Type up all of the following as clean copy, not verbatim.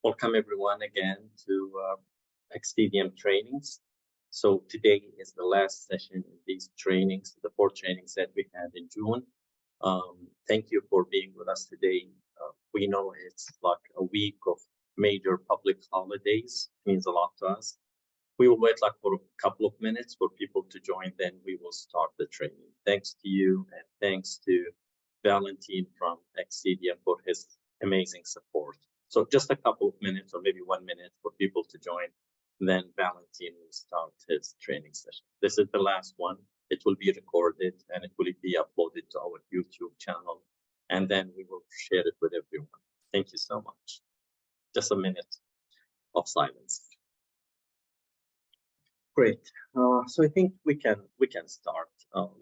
Welcome everyone again to Xcitium trainings. So today is the last session in these trainings, the 4 trainings that we had in June. Thank you for being with us today. We know it's like a week of major public holidays. It means a lot to us. We will wait like for a couple of minutes for people to join, then we will start the training. Thanks to you and thanks to Valentine from Xcitium for his amazing support. So just a couple of minutes or maybe 1 minute for people to join, then Valentine will start his training session. This is the last one. It will be recorded and it will be uploaded to our YouTube channel, and then we will share it with everyone. Thank you so much. Just a minute of silence. Great. So I think we can start.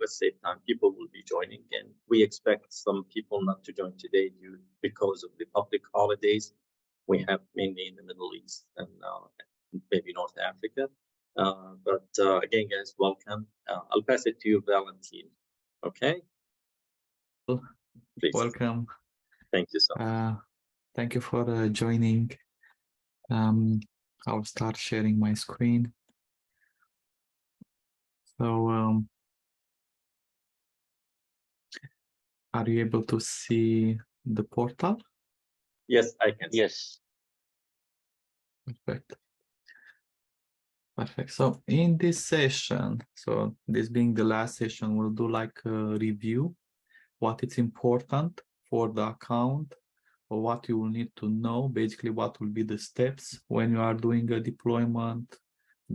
Let's save time. People will be joining, and we expect some people not to join today because of the public holidays. We have mainly in the Middle East and maybe North Africa. But again, guys, welcome. I'll pass it to you, Valentine. Okay. Please. Welcome. Thank you so much. Thank you for joining. I'll start sharing my screen. So, are you able to see the portal? Yes, I can. Yes. Perfect. Perfect. So in this session, so this being the last session, we'll do like a review, what is important for the account, or what you will need to know, basically what will be the steps when you are doing a deployment,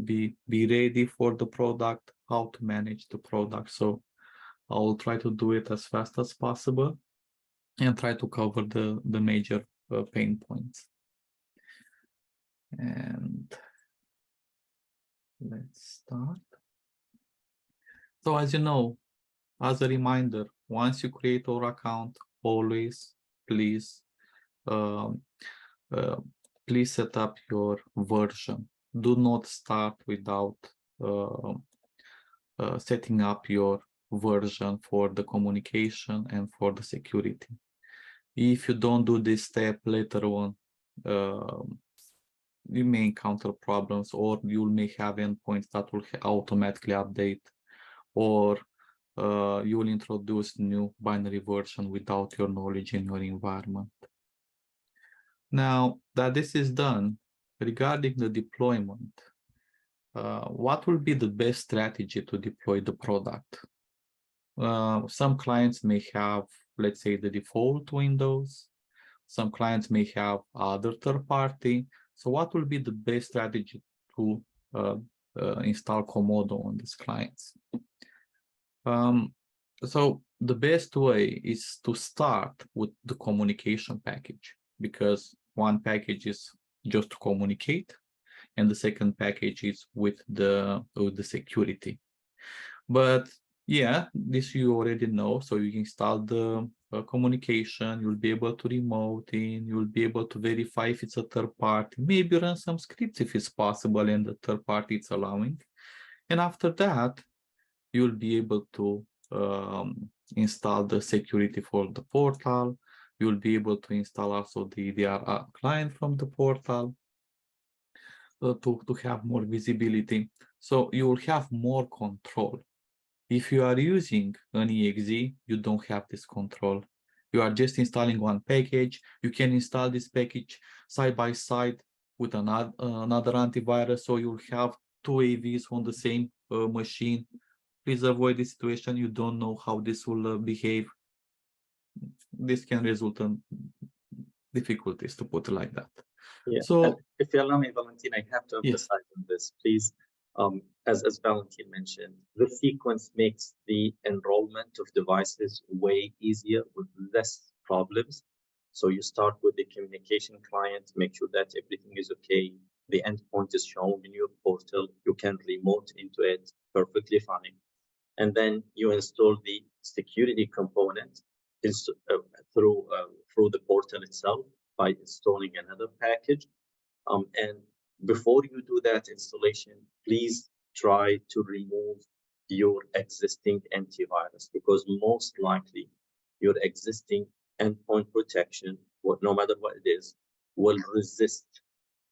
be ready for the product, how to manage the product. So I will try to do it as fast as possible and try to cover the major pain points. And let's start. So as you know, as a reminder, once you create your account, always please set up your version. Do not start without setting up your version for the communication and for the security. If you don't do this step later on, you may encounter problems, or you may have endpoints that will automatically update, or you will introduce new binary version without your knowledge in your environment. Now that this is done, regarding the deployment, what will be the best strategy to deploy the product? Some clients may have, let's say, the default Windows. Some clients may have other third-party. So what will be the best strategy to install Komodo on these clients? So the best way is to start with the communication package, because one package is just to communicate, and the second package is with the security. But yeah, this you already know. So you install the communication, you'll be able to remote in, you'll be able to verify if it's a third party, maybe run some scripts if it's possible and the third party is allowing. And after that, you'll be able to install the security for the portal. You'll be able to install also the EDR client from the portal to have more visibility. So you will have more control. If you are using an EXE, you don't have this control. You are just installing one package. You can install this package side by side with another antivirus, so you'll have 2 AVs on the same machine. Please avoid this situation. You don't know how this will behave. This can result in difficulties, to put it like that. Yeah. So, and if you allow me, Valentine, I have to emphasize on this, please. As Valentine mentioned, the sequence makes the enrollment of devices way easier with less problems. So you start with the communication client, make sure that everything is okay. The endpoint is shown in your portal. You can remote into it perfectly fine. And then you install the security component through the portal itself by installing another package. And before you do that installation, please try to remove your existing antivirus, because most likely your existing endpoint protection, no matter what it is, will resist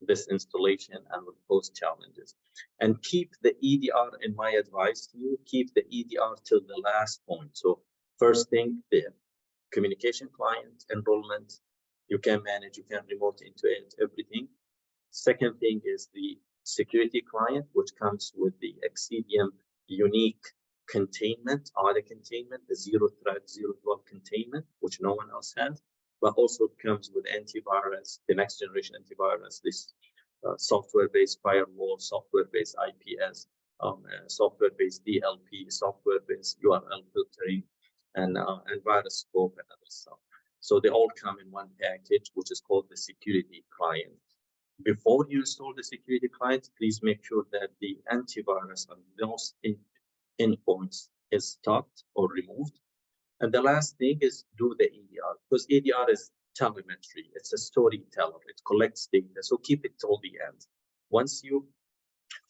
this installation and will pose challenges. And keep the EDR, in my advice to you, keep the EDR till the last point. So first thing, the communication client, enrollment, you can manage, you can remote into it, everything. Second thing is the security client, which comes with the Xcitium unique containment, auto containment, the ZeroThreat, ZeroThreat containment, which no one else has, but also comes with antivirus, the next generation antivirus, this software-based firewall, software-based IPS, software-based DLP, software-based URL filtering, and virus scope and other stuff. So they all come in one package, which is called the security client. Before you install the security client, please make sure that the antivirus on those endpoints is stopped or removed. And the last thing is do the EDR, because EDR is telemetry. It's a storyteller. It collects data. So keep it till the end. Once you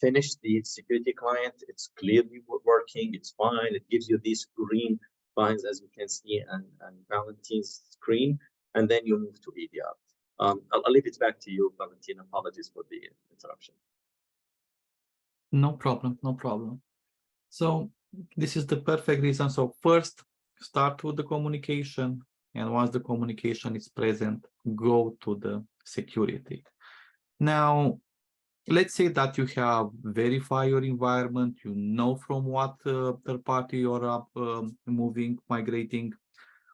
finish the security client, it's clearly working. It's fine. It gives you these green lines, as you can see on Valentine's screen. And then you move to EDR. I'll leave it back to you, Valentine. Apologies for the interruption. No problem, no problem. So this is the perfect reason. So first, start with the communication. And once the communication is present, go to the security. Now, let's say that you have verified your environment, you know from what third party you're moving, migrating,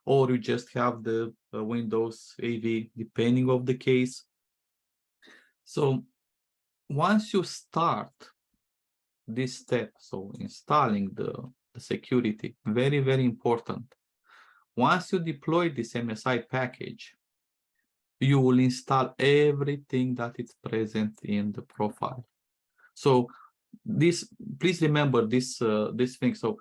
or you just have the Windows AV, depending of the case. So once you start this step, so installing the security, very, very important. Once you deploy this MSI package, you will install everything that is present in the profile. So this, please remember this thing. So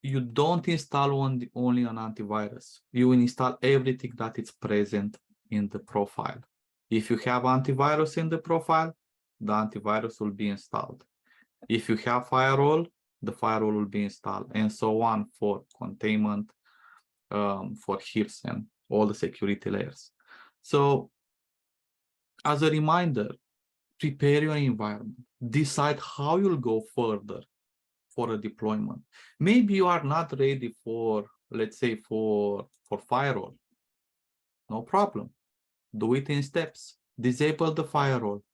you don't install only an antivirus. You will install everything that is present in the profile. If you have antivirus in the profile, the antivirus will be installed. If you have firewall, the firewall will be installed, and so on for containment, for HIPS and all the security layers. So as a reminder, prepare your environment, decide how you'll go further for a deployment. Maybe you are not ready for, let's say, for firewall. No problem. Do it in steps. Disable the firewall.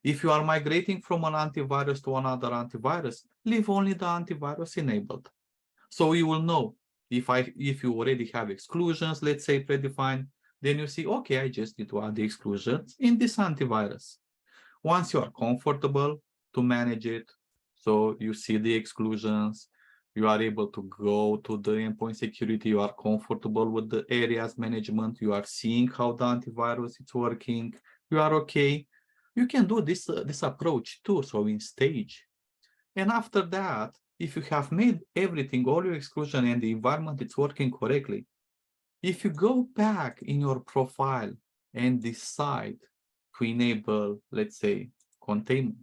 If you are migrating from an antivirus to another antivirus, leave only the antivirus enabled. So you will know if you already have exclusions, let's say predefined, then you see, okay, I just need to add the exclusions in this antivirus. Once you are comfortable to manage it, so you see the exclusions, you are able to go to the endpoint security, you are comfortable with the areas management, you are seeing how the antivirus is working, you are okay. You can do this approach too, so in stage. And after that, if you have made everything, all your exclusion and the environment is working correctly, if you go back in your profile and decide to enable, let's say, containment,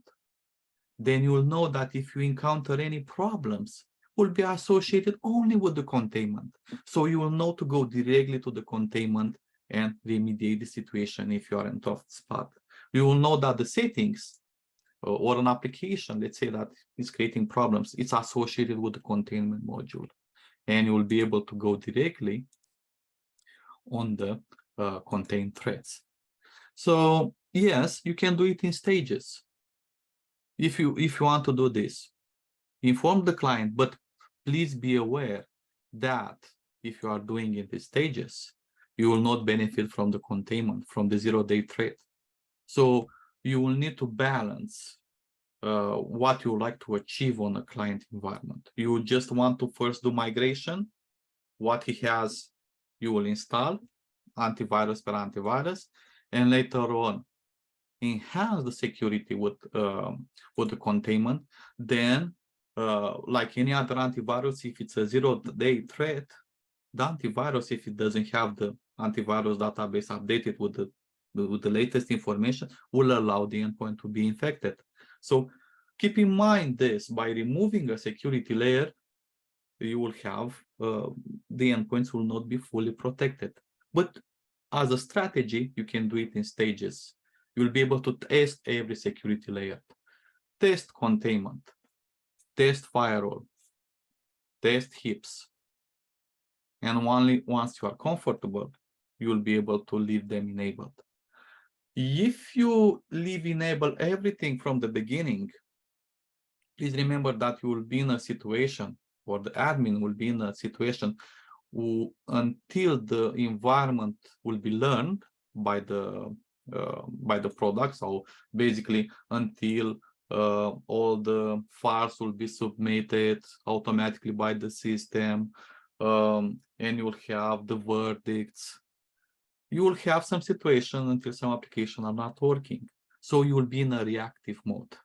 then you will know that if you encounter any problems, will be associated only with the containment. So you will know to go directly to the containment and remediate the situation if you are in tough spot. You will know that the settings or an application, let's say that is creating problems, it's associated with the containment module. And you will be able to go directly on the contained threats. So yes, you can do it in stages. If you want to do this, inform the client, but please be aware that if you are doing it in stages, you will not benefit from the containment, from the zero-day threat. So you will need to balance what you would like to achieve on a client environment. You just want to first do migration. What he has, you will install antivirus per antivirus, and later on enhance the security with the containment. Then, like any other antivirus, if it's a zero-day threat, the antivirus, if it doesn't have the antivirus database updated with the latest information, will allow the endpoint to be infected. So keep in mind this: by removing a security layer, you will have the endpoints will not be fully protected. But as a strategy, you can do it in stages. You'll be able to test every security layer, test containment, test firewall, test heaps. And only once you are comfortable, you will be able to leave them enabled. If you leave enable everything from the beginning, please remember that you will be in a situation, or the admin will be in a situation until the environment will be learned by the product. So basically, until all the files will be submitted automatically by the system, and you'll have the verdicts. You will have some situation until some applications are not working. So you will be in a reactive mode.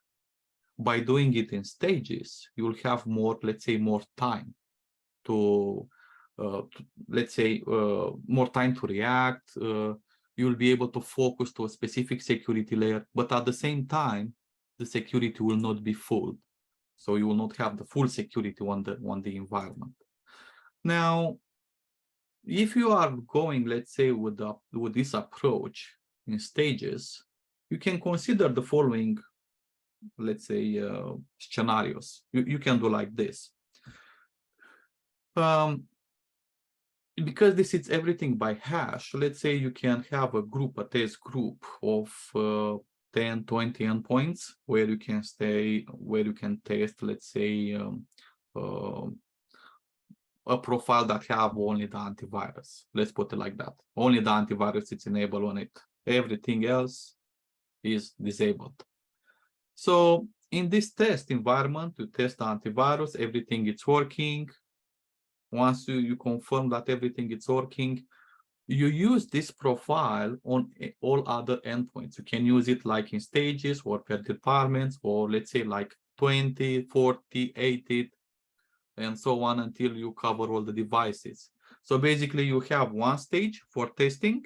By doing it in stages, you will have more, let's say, more time to more time to react. You'll be able to focus to a specific security layer, but at the same time, the security will not be full. So you will not have the full security on the environment. Now, if you are going, let's say, with this approach in stages, you can consider the following, let's say, scenarios. You can do like this. Because this is everything by hash, let's say you can have a test group of 10, 20 endpoints where you can test, let's say, a profile that have only the antivirus. Let's put it like that. Only the antivirus is enabled on it. Everything else is disabled. So in this test environment, you test the antivirus, everything is working. Once you confirm that everything is working, you use this profile on all other endpoints. You can use it like in stages or per departments, or let's say like 20, 40, 80, and so on until you cover all the devices. So basically you have one stage for testing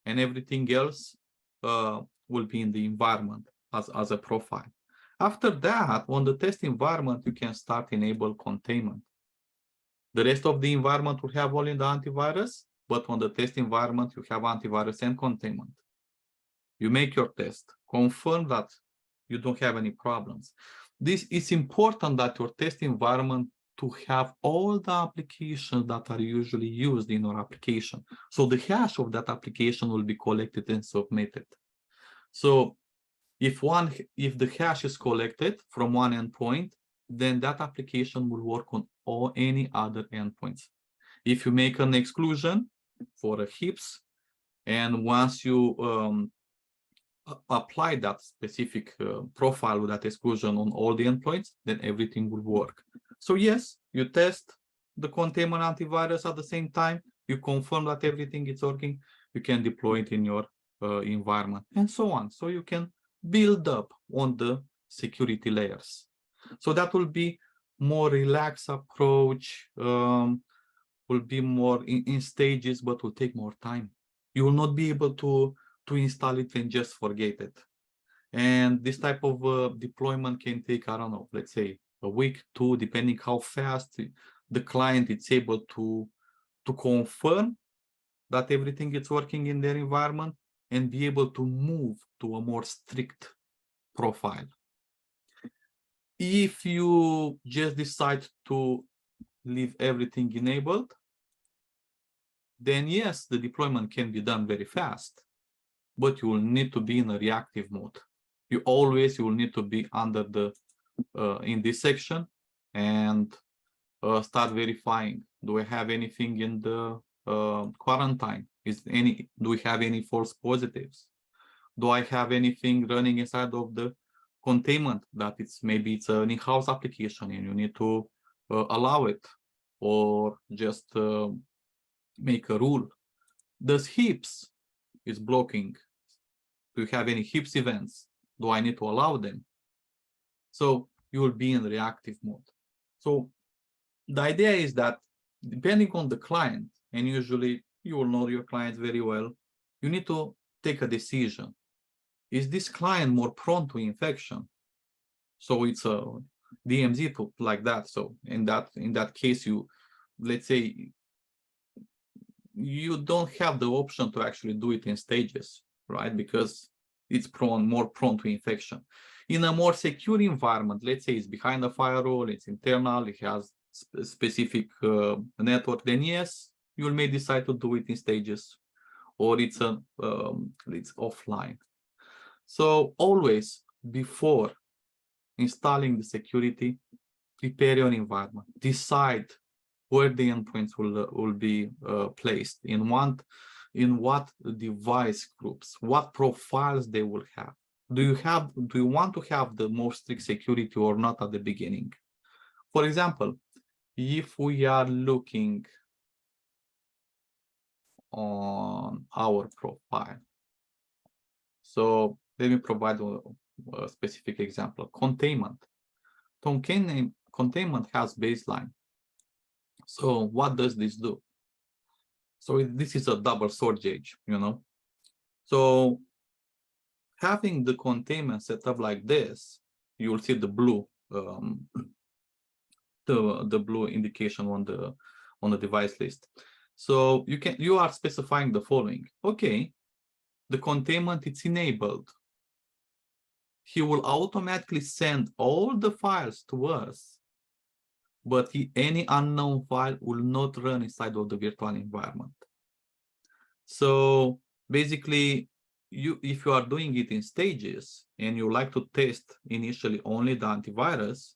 and everything else will be in the environment as a profile. After that, on the test environment, you can start enable containment. The rest of the environment will have only the antivirus, but on the test environment, you have antivirus and containment. You make your test, confirm that you don't have any problems. This is important that your test environment to have all the applications that are usually used in your application. So the hash of that application will be collected and submitted. So if the hash is collected from one endpoint, then that application will work on any other endpoints. If you make an exclusion for a heaps, and once you apply that specific profile with that exclusion on all the endpoints, then everything will work. So yes, you test the containment antivirus at the same time, you confirm that everything is working, you can deploy it in your environment, and so on. So you can build up on the security layers. So that will be more relaxed approach, will be more in stages, but will take more time. You will not be able to install it and just forget it. And this type of deployment can take, I don't know, let's say a week, 2, depending how fast the client is able to confirm that everything is working in their environment and be able to move to a more strict profile. If you just decide to leave everything enabled, then yes, the deployment can be done very fast, but you will need to be in a reactive mode. You will need to be under the in this section and start verifying. Do I have anything in the quarantine? Do we have any false positives? Do I have anything running inside of the containment that maybe it's an in-house application and you need to allow it, or just make a rule? Does heaps is blocking? Do you have any heaps events? Do I need to allow them? So you will be in reactive mode. So the idea is that depending on the client, and usually you will know your clients very well, you need to take a decision. Is this client more prone to infection? So it's a DMZ like that. So in that case, let's say you don't have the option to actually do it in stages, right? Because it's more prone to infection. In a more secure environment, let's say it's behind a firewall, it's internal, it has specific network, then yes, you may decide to do it in stages, or it's offline. So always before installing the security, prepare your environment, decide where the endpoints will be placed, in what device groups, what profiles they will have. Do you want to have the most strict security or not at the beginning? For example, if we are looking on our profile, so let me provide a specific example. Containment has baseline. So what does this do? So this is a double sword edge, So having the containment set up like this, you will see the blue the blue indication on the device list. So you are specifying the following. Okay, the containment it's enabled. He will automatically send all the files to us, but any unknown file will not run inside of the virtual environment. So basically, if you are doing it in stages and you like to test initially only the antivirus,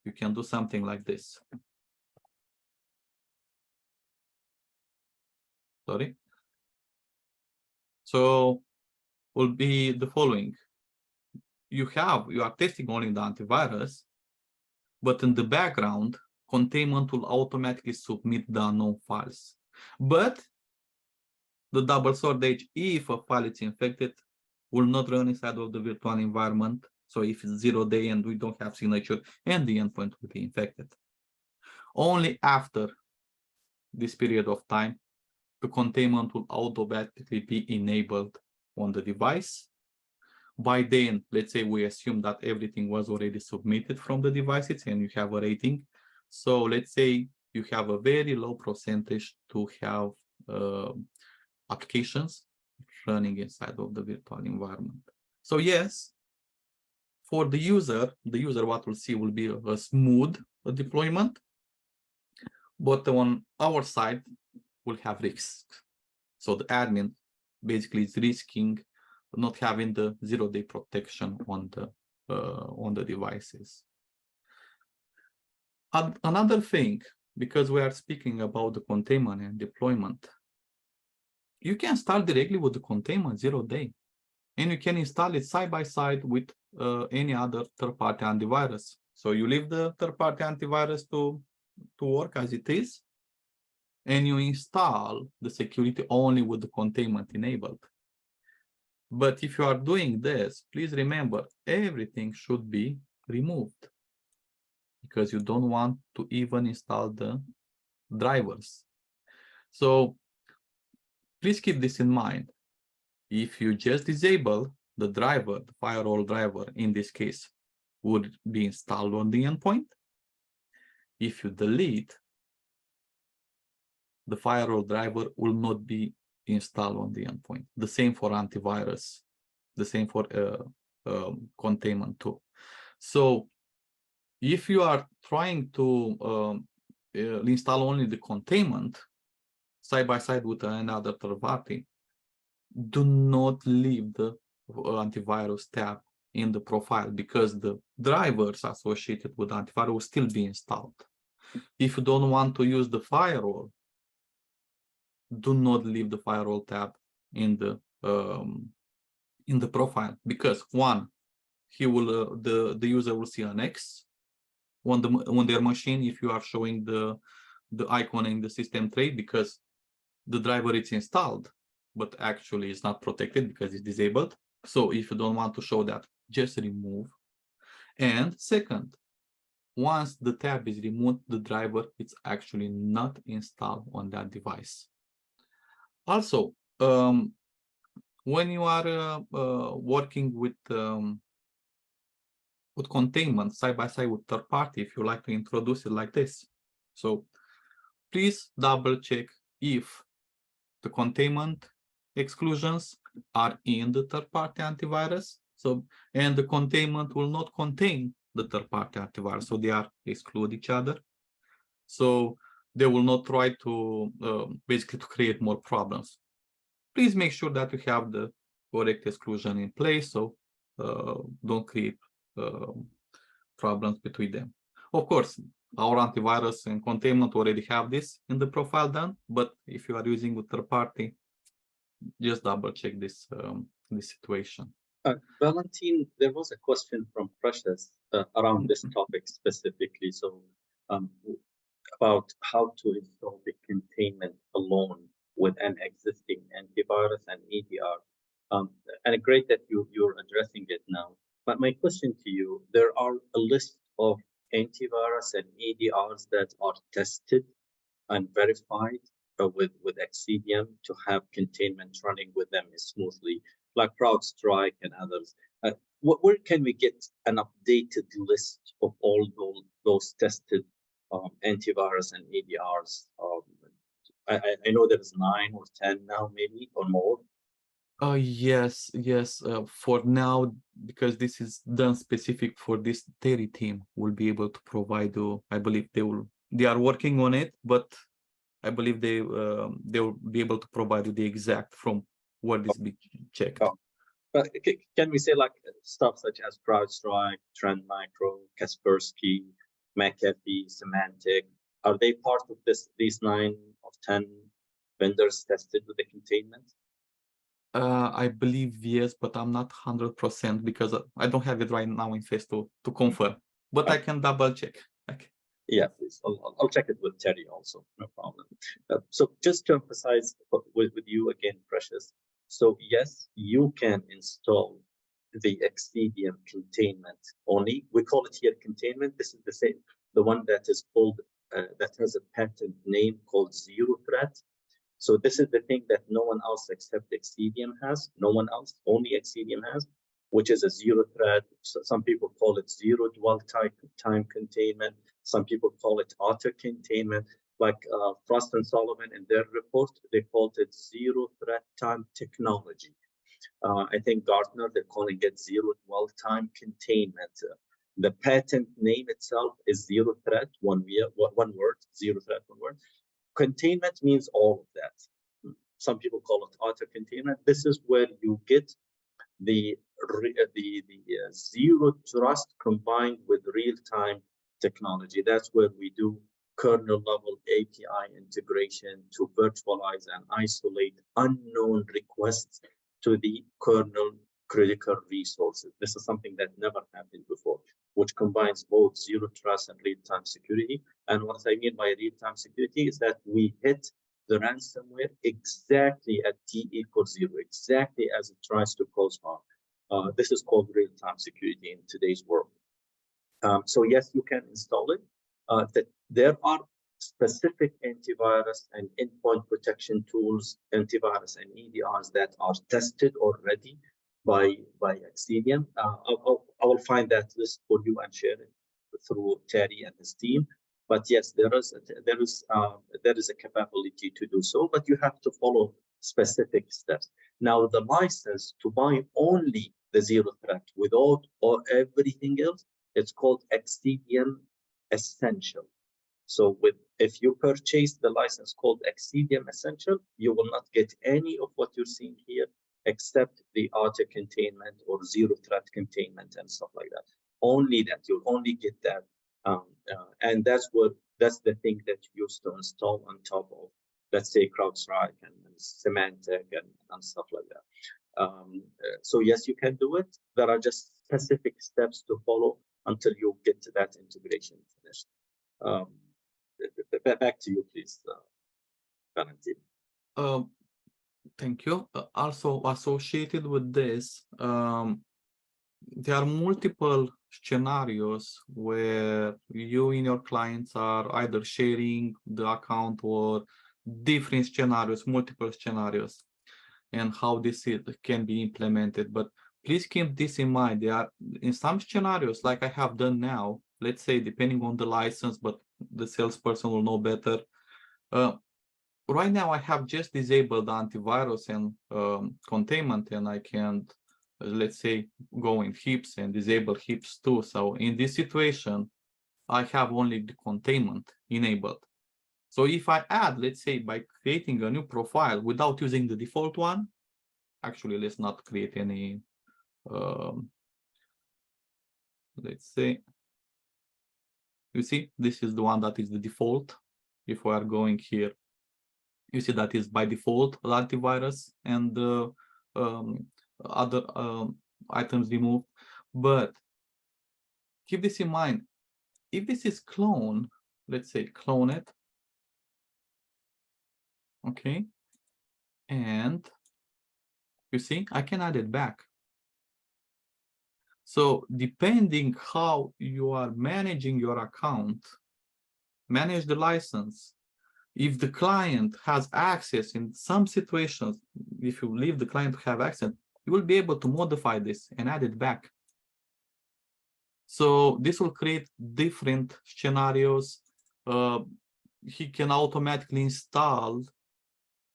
you can do something like this. Sorry. So will be the following. You are testing only the antivirus, but in the background, containment will automatically submit the unknown files. But the double sword edge, if a file is infected, will not run inside of the virtual environment. So if it's 0 day and we don't have signature, and the endpoint will be infected. Only after this period of time, the containment will automatically be enabled on the device. By then, let's say we assume that everything was already submitted from the devices and you have a rating. So let's say you have a very low percentage to have applications running inside of the virtual environment. So yes, for the user what we'll see will be a smooth deployment, but on our side, we'll have risks. So the admin basically is risking not having the 0 day protection on the devices. Another thing, because we are speaking about the containment and deployment, you can start directly with the containment 0 day, and you can install it side by side with any other third-party antivirus. So you leave the third-party antivirus to work as it is, and you install the security only with the containment enabled. But if you are doing this, please remember, everything should be removed, because you don't want to even install the drivers. So please keep this in mind. If you just disable the driver, the firewall driver in this case would be installed on the endpoint. If you delete, the firewall driver will not be installed on the endpoint. The same for antivirus, the same for containment too. So if you are trying to install only the containment side by side with another third party, do not leave the antivirus tab in the profile, because the drivers associated with antivirus will still be installed. If you don't want to use the firewall, do not leave the firewall tab in the profile, because one, he will the user will see an X on their machine if you are showing the icon in the system tray, because the driver is installed but actually is not protected because it's disabled. So if you don't want to show that, just remove. And second, once the tab is removed, the driver is actually not installed on that device. Also, when you are working with containment side by side with third party, if you like to introduce it like this, so please double check if the containment exclusions are in the third-party antivirus. So, and the containment will not contain the third-party antivirus, so they are exclude each other. So they will not try to basically to create more problems. Please make sure that you have the correct exclusion in place, so don't create problems between them. Of course, our antivirus and containment already have this in the profile done, but if you are using a third party, just double check this this situation. Valentin, there was a question from Precious around this topic specifically. So about how to install the containment alone with an existing antivirus and EDR. And great that you're addressing it now. But my question to you, there are a list of antivirus and EDRs that are tested and verified with Xcitium to have containment running with them smoothly, like CrowdStrike and others. Where can we get an updated list of all those tested antivirus and EDRs? I know there's 9 or 10 now, maybe, or more. Yes. For now, because this is done specific for this Terry team, will be able to provide you. I believe they are working on it, but I believe they will be able to provide you the exact from where this be checked. But can we say like stuff such as CrowdStrike, Trend Micro, Kaspersky, McAfee, Symantec, are they part of these 9 of 10 vendors tested with the containment? I believe yes, but I'm not 100% because I don't have it right now in face to confirm. But I can double check. Okay. Yeah, please. I'll check it with Terry also. No problem. So just to emphasize with you again, Precious. So yes, you can install the Xcitium containment only. We call it here containment. This is the same, the one that is called that has a patent name called ZeroThreat. So this is the thing that no one else except Xcitium has. No one else, only Xcitium has, which is a zero threat. So some people call it zero dwell time containment. Some people call it auto containment. Like Frost and Sullivan in their report, they called it zero threat time technology. I think Gartner, they're calling it zero dwell time containment. The patent name itself is zero threat, one word, zero threat, one word. Containment means all of that. Some people call it auto containment. This is where you get the zero trust combined with real-time technology. That's where we do kernel level API integration to virtualize and isolate unknown requests to the kernel critical resources. This is something that never happened before, which combines both zero trust and real-time security. And what I mean by real-time security is that we hit the ransomware exactly at t equals 0, exactly as it tries to cause harm. This is called real-time security in today's world. So yes, you can install it. There are specific antivirus and endpoint protection tools, antivirus and EDRs that are tested already by Xcitium. I will find that list for you and share it through Terry and his team. But yes, there is a capability to do so, but you have to follow specific steps. Now, the license to buy only the zero threat without or everything else, it's called Xcitium Essential. So if you purchase the license called Xcitium Essential, you will not get any of what you're seeing here except the auto containment or zero threat containment and stuff like that. Only that, you'll only get that. And that's the thing that you used to install on top of, let's say, CrowdStrike and Symantec and stuff like that. So yes, you can do it. There are just specific steps to follow until you get to that integration finished. Back to you, please, Valentin. Thank you. Also associated with this, there are multiple scenarios where you and your clients are either sharing the account or different scenarios, multiple scenarios, and how this can be implemented. But please keep this in mind. There are in some scenarios, like I have done now, let's say, depending on the license, but the salesperson will know better. right now I have just disabled the antivirus and containment, and I can, let's say, go in HIPS and disable HIPS too. So in this situation, I have only the containment enabled. So if I add, let's say, by creating a new profile without using the default one, actually, let's not create any, let's say, you see, this is the one that is the default. If we are going here, you see that is by default the antivirus and the other items removed. But keep this in mind. If this is clone, let's say clone it, okay, and you see, I can add it back. So depending how you are managing your account, manage the license. If the client has access in some situations, if you leave the client to have access, you will be able to modify this and add it back. So this will create different scenarios. He can automatically install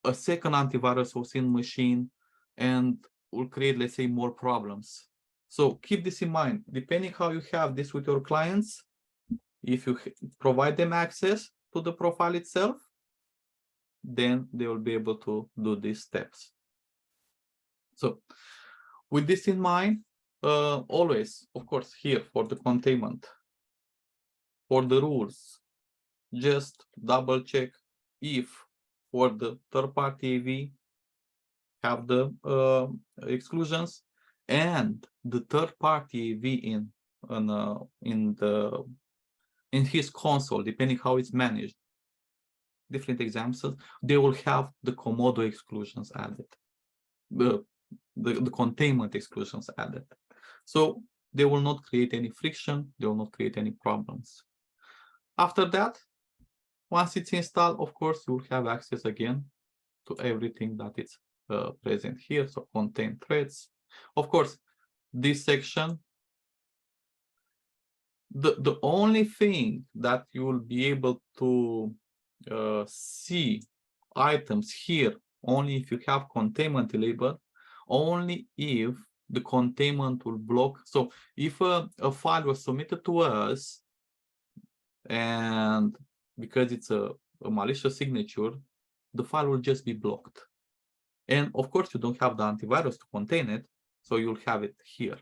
a second antivirus within machine and will create, let's say, more problems. So keep this in mind. Depending how you have this with your clients, if you provide them access to the profile itself, then they will be able to do these steps. So with this in mind, always, of course, here for the containment, for the rules, just double check if for the third-party AV have the exclusions, and the third-party AV in his console, depending how it's managed, different examples, they will have the Komodo exclusions added, the containment exclusions added. So they will not create any friction, they will not create any problems. After that, once it's installed, of course, you will have access again to everything that is present here. So contain threats. Of course, this section, the only thing that you will be able to see items here only if you have containment enabled, only if the containment will block. So if a file was submitted to us, and because it's a malicious signature, the file will just be blocked. And of course, you don't have the antivirus to contain it, so you'll have it here.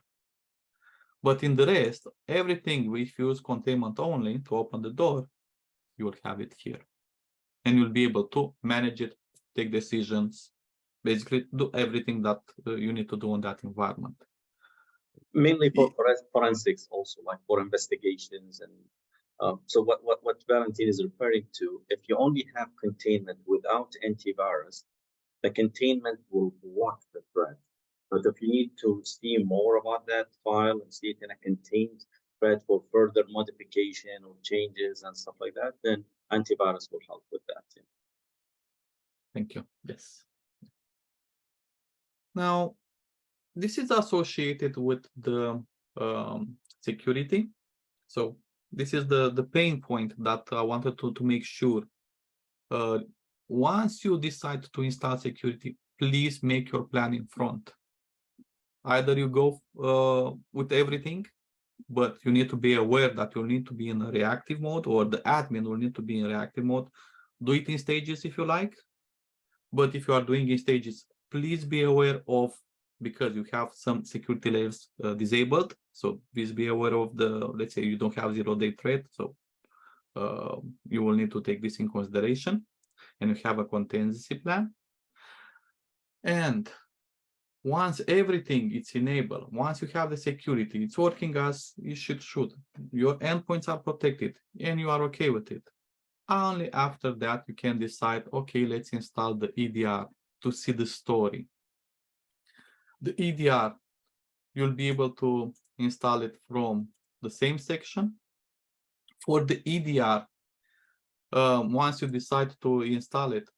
But in the rest, everything, if you use containment only to open the door, you will have it here. And you'll be able to manage it, take decisions, basically do everything that you need to do in that environment. Mainly for forensics, also like for investigations. And so what Valentin is referring to, if you only have containment without antivirus, the containment will block the thread. But if you need to see more about that file and see it in a contained thread for further modification or changes and stuff like that, then antivirus will help with that. Yeah. Thank you. Yes. Now, this is associated with the security. So this is the pain point that I wanted to make sure. Once you decide to install security, please make your plan in front. Either you go with everything, but you need to be aware that you need to be in a reactive mode, or the admin will need to be in reactive mode. Do it in stages if you like, but if you are doing in stages, please be aware of, because you have some security layers disabled. So please be aware of the, let's say you don't have zero-day threat, so you will need to take this in consideration, and you have a contingency plan. And once everything is enabled, once you have the security, it's working as it should, your endpoints are protected, and you are okay with it. Only after that you can decide, okay, let's install the EDR to see the story. The EDR, you'll be able to install it from the same section. For the EDR, once you decide to install it,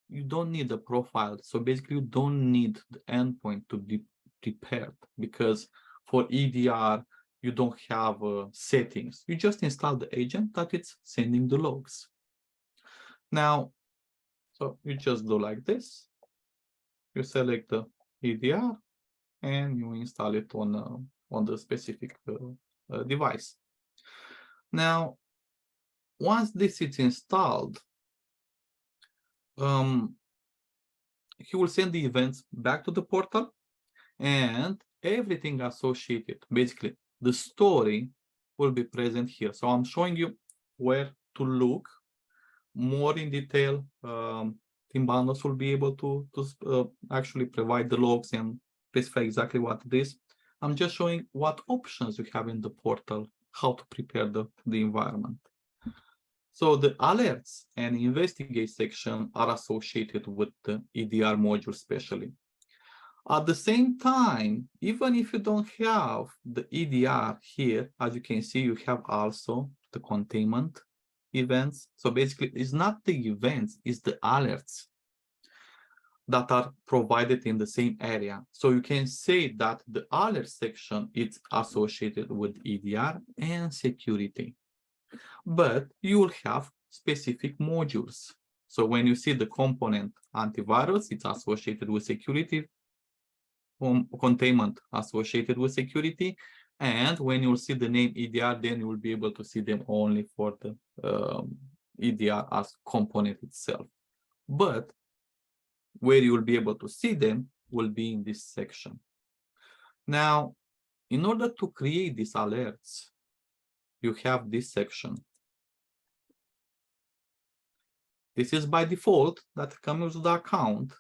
you don't need a profile. So basically, you don't need the endpoint to be prepared, because for EDR, you don't have settings. You just install the agent that it's sending the logs. Now, So you just do like this. You select the EDR and you install it on the specific device. Now, once this is installed, he will send the events back to the portal, and everything associated, basically the story, will be present here. So I'm showing you where to look more in detail. Team Bandos will be able to actually provide the logs and specify exactly what it is. I'm just showing what options you have in the portal, how to prepare the environment. So the alerts and investigate section are associated with the EDR module especially. At the same time, even if you don't have the EDR here, as you can see, you have also the containment events. So basically, it's not the events, it's the alerts that are provided in the same area. So you can say that the alert section is associated with EDR and security. But you will have specific modules. So when you see the component antivirus, it's associated with security, containment associated with security, and when you'll see the name EDR, then you will be able to see them only for the EDR as component itself. But where you will be able to see them will be in this section. Now, in order to create these alerts, you have this section. This is by default that comes with the account.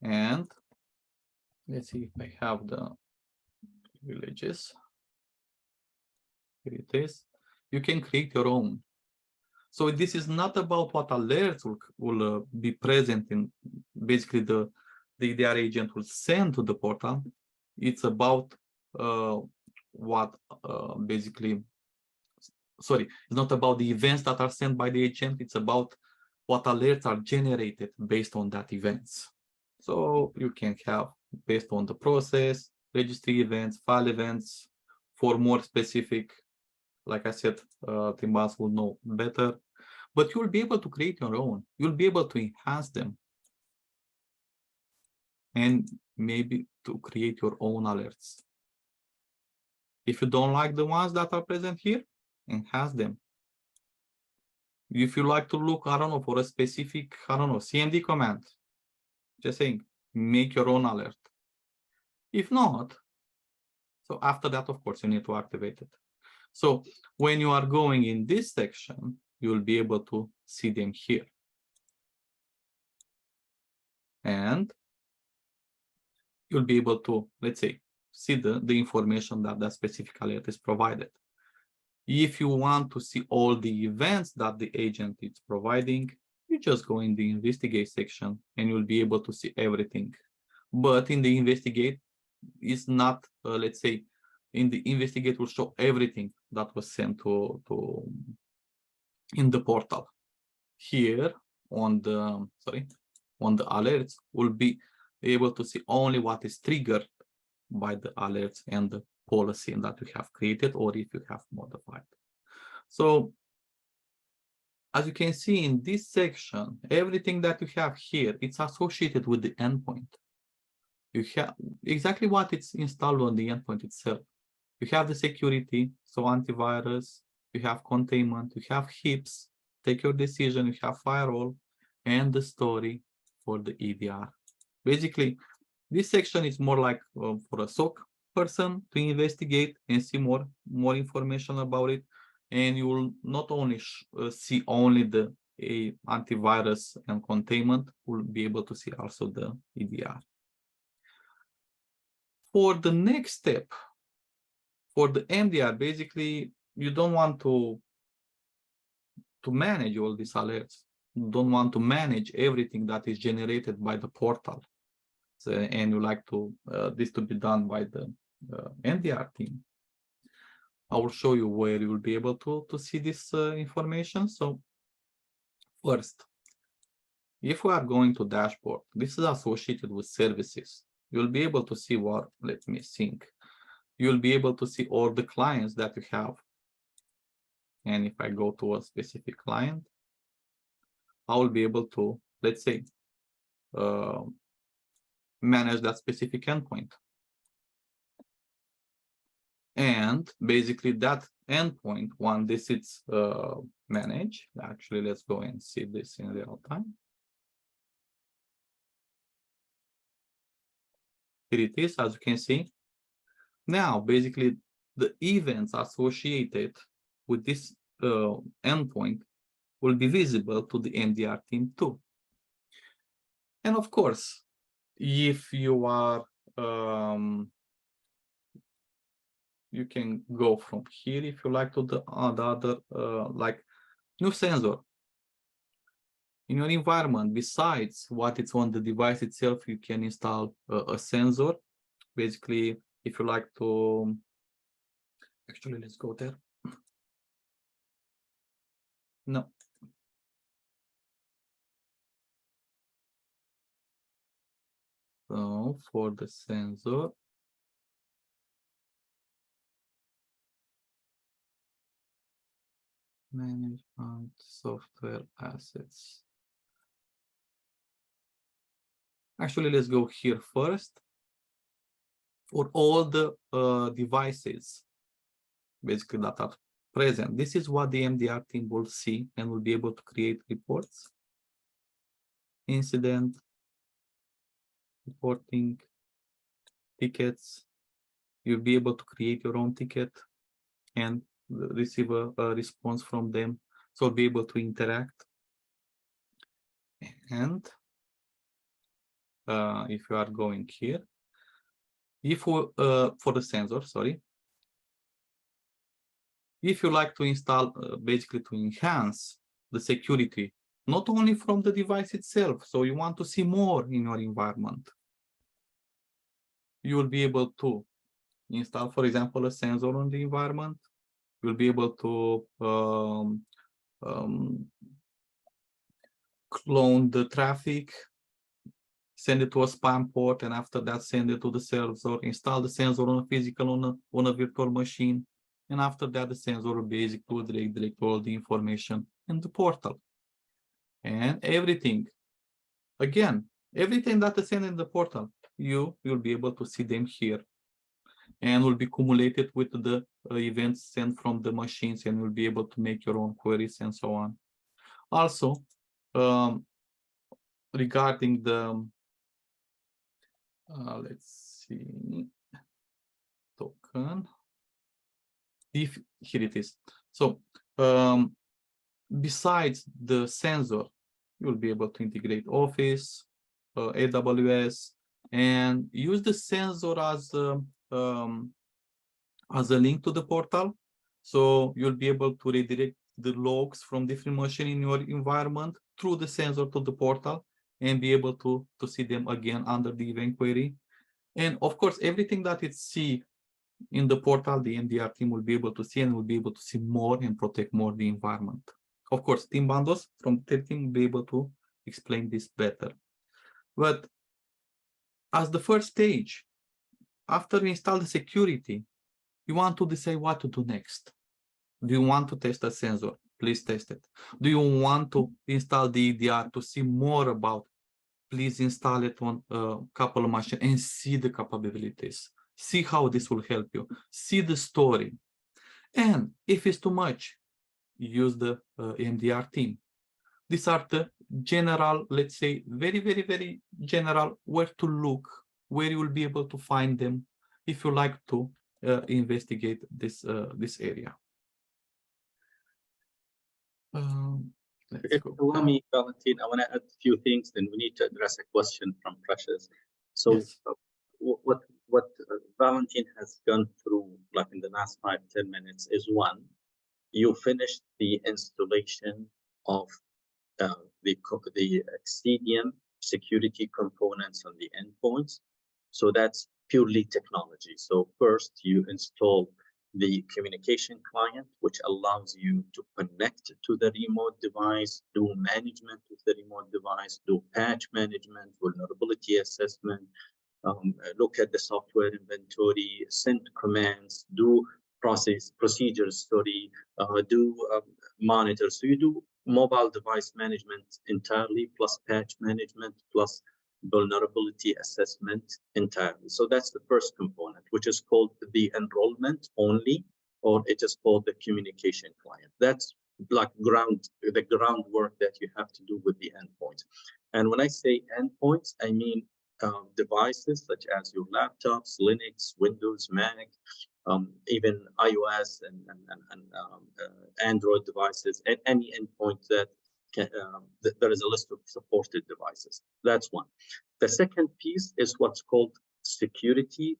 And let's see if I have the privileges. Here it is. You can create your own. So this is not about what alerts will be present in, basically the EDR agent will send to the portal. It's about basically, sorry, it's not about the events that are sent by the agent. It's about what alerts are generated based on that events. So you can have based on the process, registry events, file events. For more specific, like I said, Team Boss will know better, but you'll be able to create your own. You'll be able to enhance them and maybe to create your own alerts. If you don't like the ones that are present here, enhance them. If you like to look, I don't know, for a specific, I don't know, CMD command, just saying, make your own alert. If not, so after that, of course, you need to activate it. So when you are going in this section, you'll be able to see them here. And you'll be able to, let's say, see the information that that specific alert is provided. If you want to see all the events that the agent is providing, you just go in the investigate section and you'll be able to see everything. But in the investigate, it's not, let's say, in the investigate will show everything that was sent to in the portal. Here on the alerts, will be able to see only what is triggered by the alerts and the policy that you have created or if you have modified. So as you can see in this section, everything that you have here, it's associated with the endpoint. You have exactly what it's installed on the endpoint itself. You have the security, so antivirus, you have containment, you have HIPS, take your decision, you have firewall, and the story for the EDR. Basically, this section is more like for a SOC person to investigate and see more information about it. And you will not only see only the antivirus and containment, will be able to see also the EDR. For the next step, for the MDR, basically, you don't want to manage all these alerts. You don't want to manage everything that is generated by the portal. So, and you like to this to be done by the MDR team. I will show you where you will be able to see this information. So first, if we are going to dashboard, this is associated with services. You'll be able to see what, let me think. You'll be able to see all the clients that you have. And if I go to a specific client, I will be able to, let's say, manage that specific endpoint. And basically that endpoint, when this is managed, actually, let's go and see this in real time. Here it is, as you can see. Now, basically, the events associated with this endpoint will be visible to the MDR team too. And of course, if you are, you can go from here if you like to the other, like new sensor. In your environment, besides what is on the device itself, you can install a sensor. Basically, if you like to, actually, let's go there. No. So for the sensor, management software assets. Actually, let's go here first. For all the devices, basically that are present, this is what the MDR team will see and will be able to create reports, incident, reporting, tickets. You'll be able to create your own ticket and receive a response from them. So be able to interact. And if you are going here, if for the sensor, sorry, if you like to install, basically to enhance the security, not only from the device itself, so you want to see more in your environment, you will be able to install, for example, a sensor on the environment. You'll be able to clone the traffic, send it to a spam port, and after that send it to the sensor, install the sensor on a physical, on a virtual machine, and after that the sensor will basically direct all the information in the portal. And everything, again, everything that is sent in the portal, you'll be able to see them here, and will be accumulated with the events sent from the machines, and will be able to make your own queries and so on. Also, regarding the let's see, token, if here it is. So besides the sensor, you'll be able to integrate Office, AWS, and use the sensor as a link to the portal. So you'll be able to redirect the logs from different machines in your environment through the sensor to the portal, and be able to see them again under the event query. And of course, everything that it see in the portal, the MDR team will be able to see, and will be able to see more and protect more the environment. Of course, Team Bandos from their team will be able to explain this better. But as the first stage, after we install the security, you want to decide what to do next. Do you want to test a sensor? Please test it. Do you want to install the EDR to see more about? Please install it on a couple of machines and see the capabilities. See how this will help you. See the story. And if it's too much, use the MDR team. These are the general, let's say, very, very, very general where to look, where you will be able to find them if you like to investigate this area. If you allow me, Valentine, I want to add a few things, then we need to address a question from Precious. So yes. What Valentine has gone through, like in the last 5-10 minutes, is one, you finished the installation of the Xcitium security components on the endpoints. So that's purely technology. So first you install the communication client, which allows you to connect to the remote device, do management with the remote device, do patch management, vulnerability assessment, look at the software inventory, send commands, do procedures, do monitor. So you do mobile device management entirely, plus patch management, plus vulnerability assessment entirely. So that's the first component, which is called the enrollment only, or it is called the communication client. That's like the groundwork that you have to do with the endpoint. And when I say endpoints, I mean devices such as your laptops, Linux, Windows, Mac, even iOS and Android devices, and any endpoint that there is a list of supported devices. That's one. The second piece is what's called security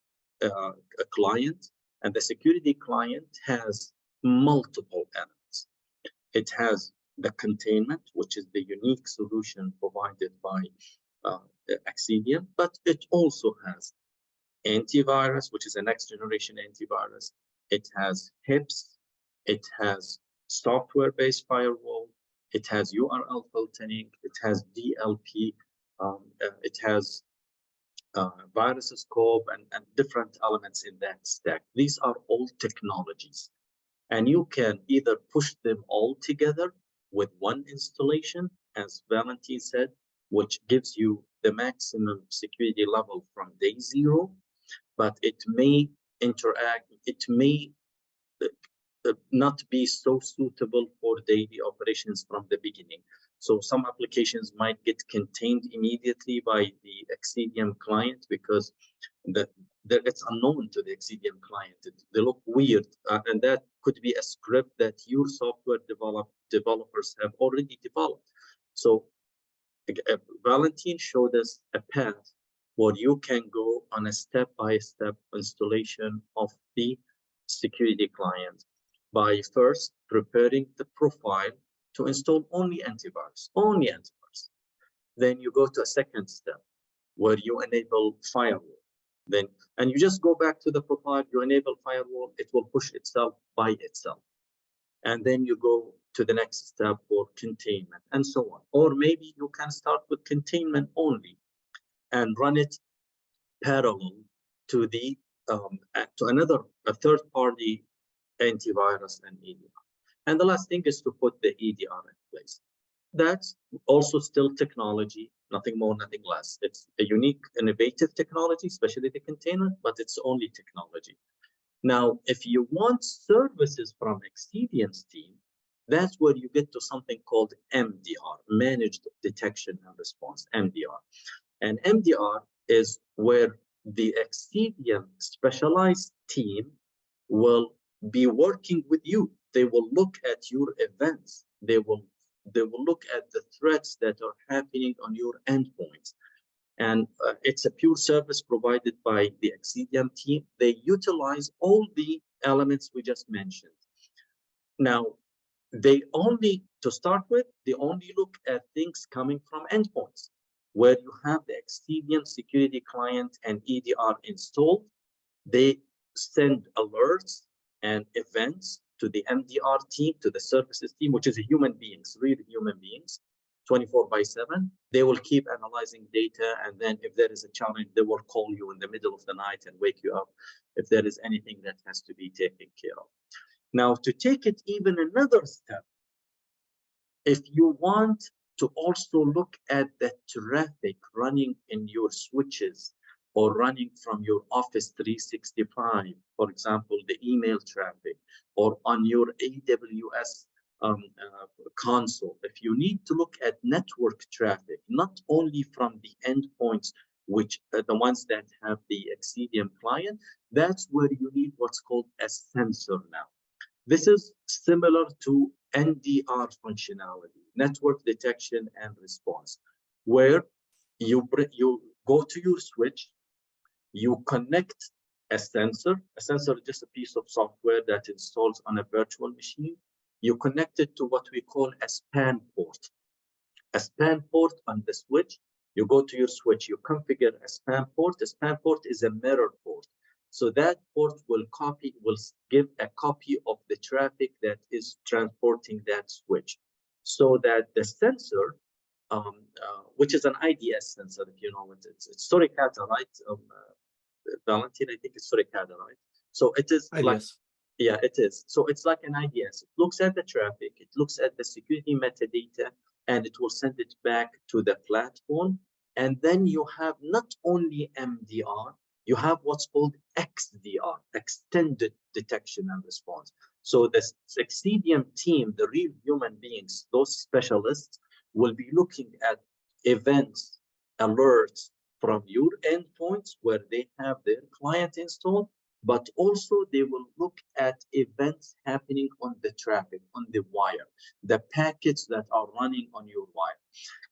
client, and the security client has multiple elements. It has the containment, which is the unique solution provided by Xcitium, but it also has antivirus, which is a next generation antivirus. It has HIPS. It has software-based firewall. It has URL filtering. It has DLP. It has virus scope and different elements in that stack. These are all technologies. And you can either push them all together with one installation, as Valentine said, which gives you the maximum security level from day zero, but it may interact, it may not be so suitable for daily operations from the beginning. So some applications might get contained immediately by the Xcitium client because it's unknown to the Xcitium client. They look weird, and that could be a script that your software developers have already developed. So Valentine showed us a path where you can go on a step-by-step installation of the security client by first preparing the profile to install only antivirus. Then you go to a second step where you enable firewall. And you just go back to the profile, you enable firewall, it will push itself by itself. And then you go to the next step for containment and so on. Or maybe you can start with containment only and run it parallel to the a third-party antivirus and EDR. And the last thing is to put the EDR in place. That's also still technology, nothing more, nothing less. It's a unique, innovative technology, especially the containment, but it's only technology. Now, if you want services from Xcitium's team, that's where you get to something called MDR, Managed Detection and Response, MDR. And MDR is where the Xcitium specialized team will be working with you. They will look at your events. They will look at the threats that are happening on your endpoints. And it's a pure service provided by the Xcitium team. They utilize all the elements we just mentioned. Now, to start with, they only look at things coming from endpoints, where you have the Xcitium security client and EDR installed. They send alerts and events to the MDR team, to the services team, which is human beings, really human beings, 24/7. They will keep analyzing data, and then if there is a challenge, they will call you in the middle of the night and wake you up if there is anything that has to be taken care of. Now, to take it even another step, if you want to also look at the traffic running in your switches or running from your Office 365, for example, the email traffic, or on your AWS console, if you need to look at network traffic, not only from the endpoints, which are the ones that have the Xcitium client, that's where you need what's called a sensor now. This is similar to NDR functionality, network detection and response, where you go to your switch, you connect a sensor. A sensor is just a piece of software that installs on a virtual machine. You connect it to what we call a span port. A span port on the switch. You go to your switch, you configure a span port. The span port is a mirror port. So that port will give a copy of the traffic that is transporting that switch, so that the sensor, which is an IDS sensor, if you know it, it's Suricata, right? Valentine, I think it's Suricata, right? So it is IDS. Yeah, it is. So it's like an IDS. It looks at the traffic, it looks at the security metadata, and it will send it back to the platform. And then you have not only MDR, you have what's called XDR, Extended Detection and Response. So the Xcitium team, the real human beings, those specialists, will be looking at events, alerts from your endpoints where they have their client installed, but also they will look at events happening on the traffic, on the wire, the packets that are running on your wire.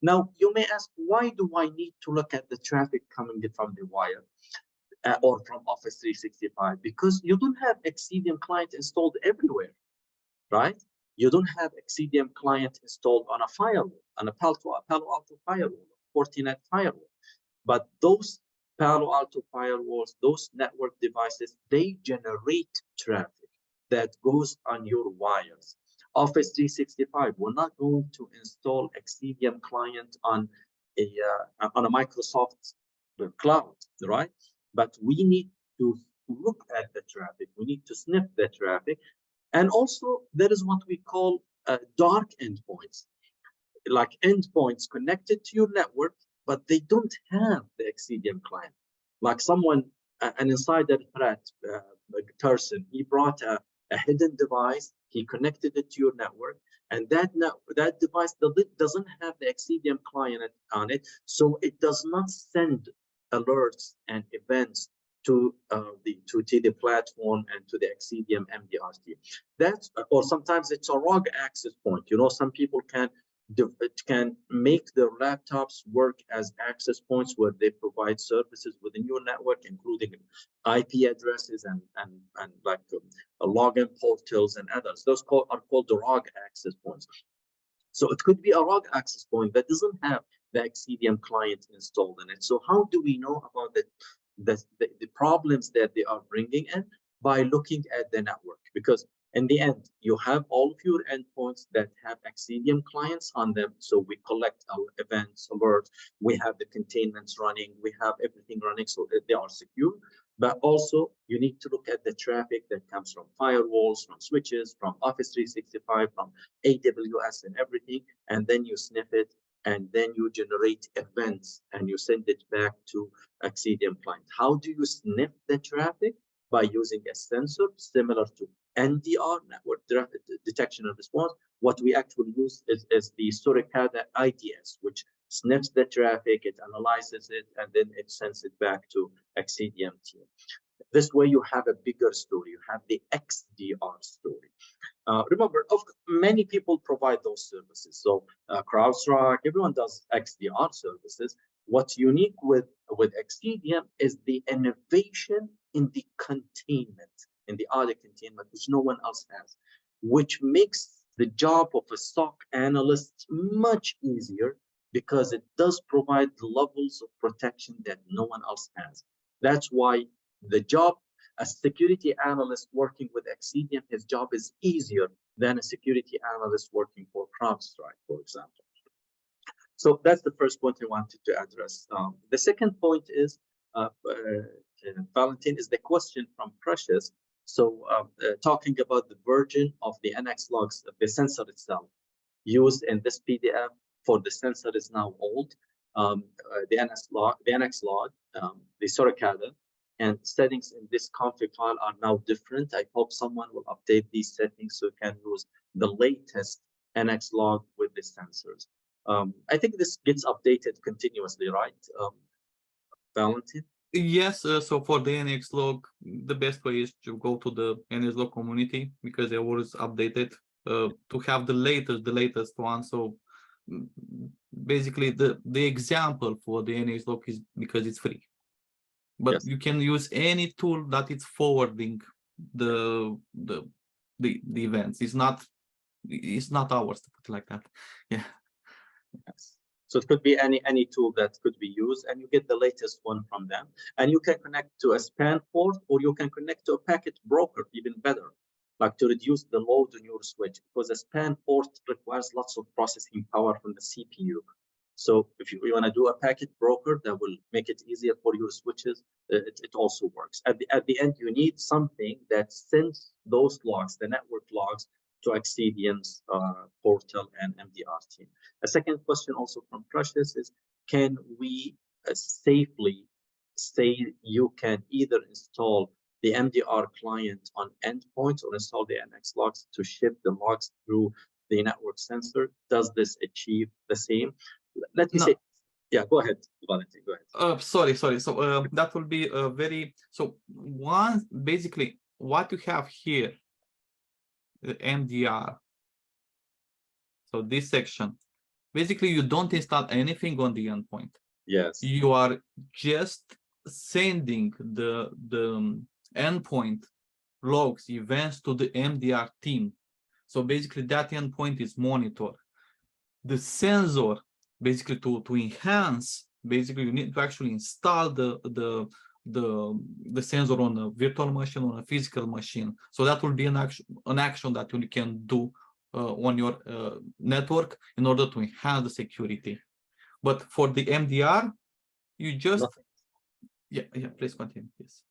Now, you may ask, why do I need to look at the traffic coming from the wire or from Office 365? Because you don't have Xcitium client installed everywhere, right? You don't have Xcitium client installed on a firewall, on a Palo Alto firewall, Fortinet firewall. But those Palo Alto firewalls, those network devices, they generate traffic that goes on your wires. Office 365, we're not going to install Xcitium client on a Microsoft cloud, right? But we need to look at the traffic. We need to sniff the traffic. And also, there is what we call dark endpoints, like endpoints connected to your network, but they don't have the Xcitium client. Like someone, an insider threat person, he brought a hidden device, he connected it to your network, and that device doesn't have the Xcitium client on it, so it does not send alerts and events to the platform and to the Xcitium MDR team. That's, or sometimes it's a ROG access point. You know, some people can make their laptops work as access points where they provide services within your network, including IP addresses and like login portals and others. Those are called the ROG access points. So it could be a ROG access point that doesn't have the Xcitium client installed in it. So how do we know about the problems that they are bringing in? By looking at the network, because in the end, you have all of your endpoints that have Xcitium clients on them. So we collect our events, alerts, we have the containments running, we have everything running so that they are secure. But also, you need to look at the traffic that comes from firewalls, from switches, from Office 365, from AWS and everything. And then you sniff it, and then you generate events and you send it back to Xcitium client. How do you sniff the traffic? By using a sensor similar to NDR, network detection and response. What we actually use is the Suricata IDS, which sniffs the traffic, it analyzes it, and then it sends it back to Xcitium team. This way you have a bigger story, you have the XDR story. Remember, many people provide those services. So CrowdStrike, everyone does XDR services. What's unique with Xcitium is the innovation in the containment, in the audit containment, which no one else has, which makes the job of a SOC analyst much easier because it does provide the levels of protection that no one else has. That's why the job, a security analyst working with Xcitium, his job is easier than a security analyst working for CrowdStrike, for example. So that's the first point I wanted to address. The second point is, Valentin, is the question from Precious. So talking about the version of the NX logs, the sensor itself, used in this PDF for the sensor is now old. The NX log, the Suricata, and settings in this config file are now different. I hope someone will update these settings so you can use the latest NX log with the sensors. I think this gets updated continuously, right, Valentin? Yes, so for the NX log, the best way is to go to the NX log community because they always updated to have the latest one. So basically the example for the NX log is because it's free. But yes, you can use any tool that is forwarding the events. It's not ours, to put it like that. Yeah. Yes. So it could be any tool that could be used, and you get the latest one from them. And you can connect to a span port, or you can connect to a packet broker, even better, like to reduce the load on your switch, because a span port requires lots of processing power from the CPU. So if you want to do a packet broker that will make it easier for your switches, it also works. At the end, you need something that sends those logs, the network logs, to Xcitium's portal and MDR team. A second question also from Precious is, can we safely say you can either install the MDR client on endpoints or install the NX logs to ship the logs through the network sensor? Does this achieve the same? Let me say, yeah, go ahead, Valentin, go ahead. Sorry. So that will be a very, so one, basically what you have here, the MDR. So this section, basically you don't install anything on the endpoint. Yes. You are just sending the endpoint logs, events to the MDR team. So basically that endpoint is monitored. The sensor, basically to enhance, basically you need to actually install the sensor on a virtual machine, on a physical machine. So that will be an action that you can do on your network in order to enhance the security. But for the MDR, you just yeah, please continue. Yes.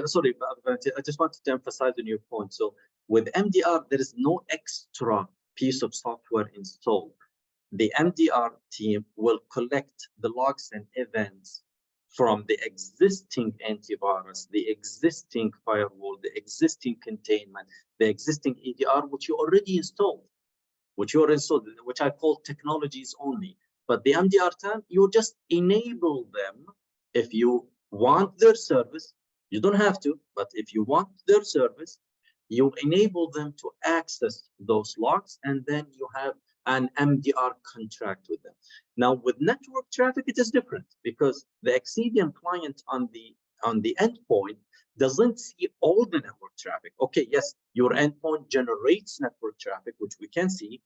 Sorry, I just wanted to emphasize on your point. So with MDR, there is no extra piece of software installed. The MDR team will collect the logs and events from the existing antivirus, the existing firewall, the existing containment, the existing EDR, which you already installed, which I call technologies only. But the MDR team, you just enable them. If you want their service, you don't have to, but if you want their service, you enable them to access those logs, and then you have an MDR contract with them. Now, with network traffic, it is different because the Xcitium client on the endpoint doesn't see all the network traffic. Okay, yes, your endpoint generates network traffic, which we can see,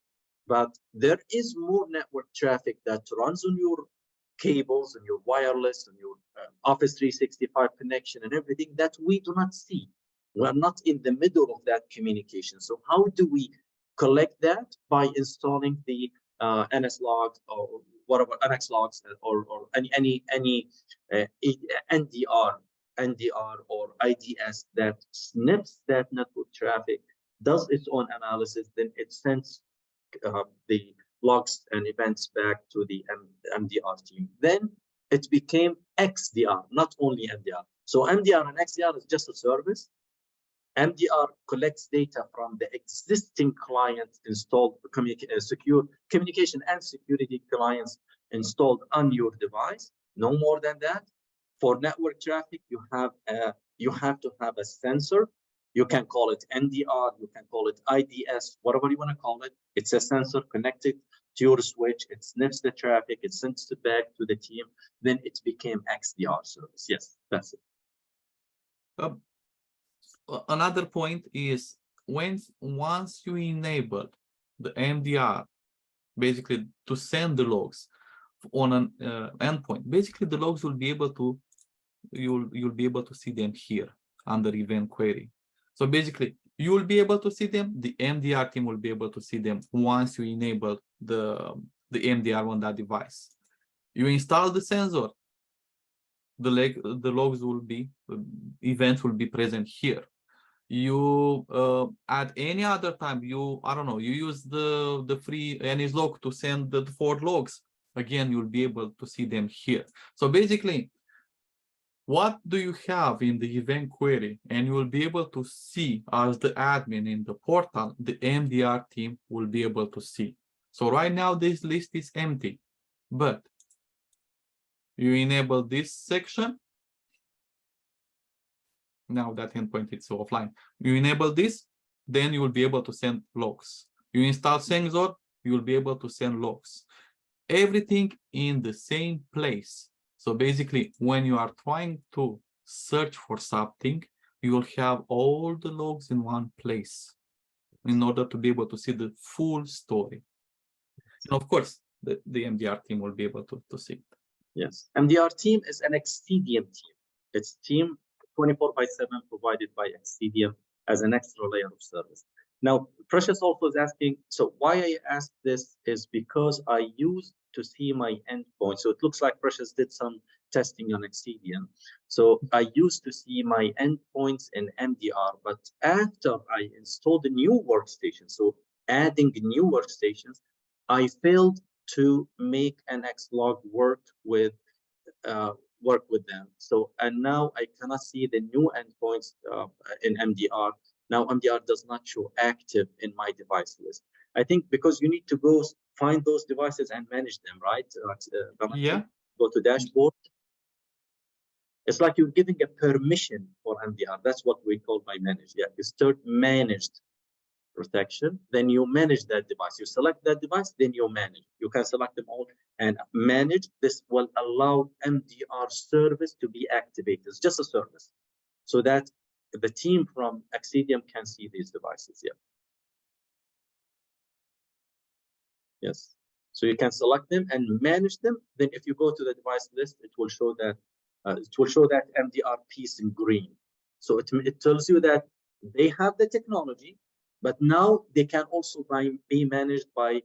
but there is more network traffic that runs on your cables and your wireless and your Office 365 connection and everything that we do not see. We're not in the middle of that communication. So how do we collect that? By installing the NS logs or whatever, NX logs or any NDR or IDS that snips that network traffic, does its own analysis, then it sends the logs and events back to the MDR team. Then it became XDR, not only MDR. So MDR and XDR is just a service. MDR collects data from the existing clients installed, secure communication and security clients installed on your device. No more than that. For network traffic, you have to have a sensor. You can call it NDR, you can call it IDS, whatever you want to call it. It's a sensor connected to your switch. It snips the traffic, it sends it back to the team. Then it became XDR service. Yes, that's it. Another point is once you enable the MDR, basically to send the logs on an endpoint, basically the logs will be able to, you'll be able to see them here under event query. So basically you will be able to see them, the MDR team will be able to see them once you enable the MDR on that device. You install the sensor, the logs will be, events will be present here. You at any other time, I don't know, you use the free NS log to send the 4 logs, again you'll be able to see them here. So basically, what do you have in the event query, and you will be able to see as the admin in the portal, the MDR team will be able to see. So right now this list is empty, but you enable this section. Now that endpoint is offline. You enable this, then you will be able to send logs. You install sensor, you will be able to send logs. Everything in the same place. So basically, when you are trying to search for something, you will have all the logs in one place in order to be able to see the full story. And of course, the MDR team will be able to see it. Yes, MDR team is an Xcitium team. It's team 24/7 provided by Xcitium as an extra layer of service. Now, Precious also is asking, so why I asked this is because I use to see my endpoint. So it looks like Precious did some testing on Xcitium. So I used to see my endpoints in MDR, but after I installed a new workstation, so adding new workstations, I failed to make an Xlog work with them. So, and now I cannot see the new endpoints in MDR. Now MDR does not show active in my device list. I think because you need to go find those devices and manage them, right? Yeah. Go to dashboard. It's like you're giving a permission for MDR. That's what we call by manage. Yeah, you start managed protection, then you manage that device. You select that device, then you manage. You can select them all and manage. This will allow MDR service to be activated. It's just a service, so that the team from Xcitium can see these devices. Yeah. Yes. So you can select them and manage them. Then if you go to the device list, it will show that MDR piece in green. So it tells you that they have the technology, but now they can also be managed by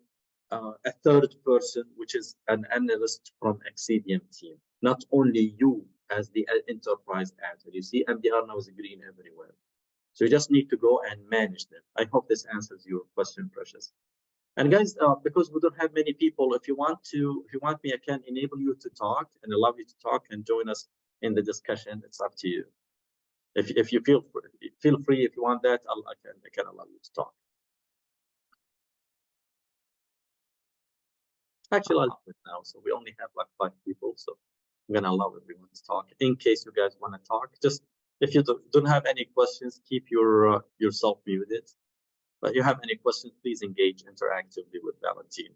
a third person, which is an analyst from Xcitium team, not only you as the enterprise admin. You see, MDR now is green everywhere. So you just need to go and manage them. I hope this answers your question, Precious. And guys, because we don't have many people, if you want me, I can enable you to talk and allow you to talk and join us in the discussion. It's up to you. If you feel free, if you want that, I can allow you to talk. Actually, I'll do it now. So we only have like 5 people, so I'm gonna allow everyone to talk. In case you guys want to talk, just if you don't have any questions, keep yourself muted. But you have any questions, please engage interactively with Valentine.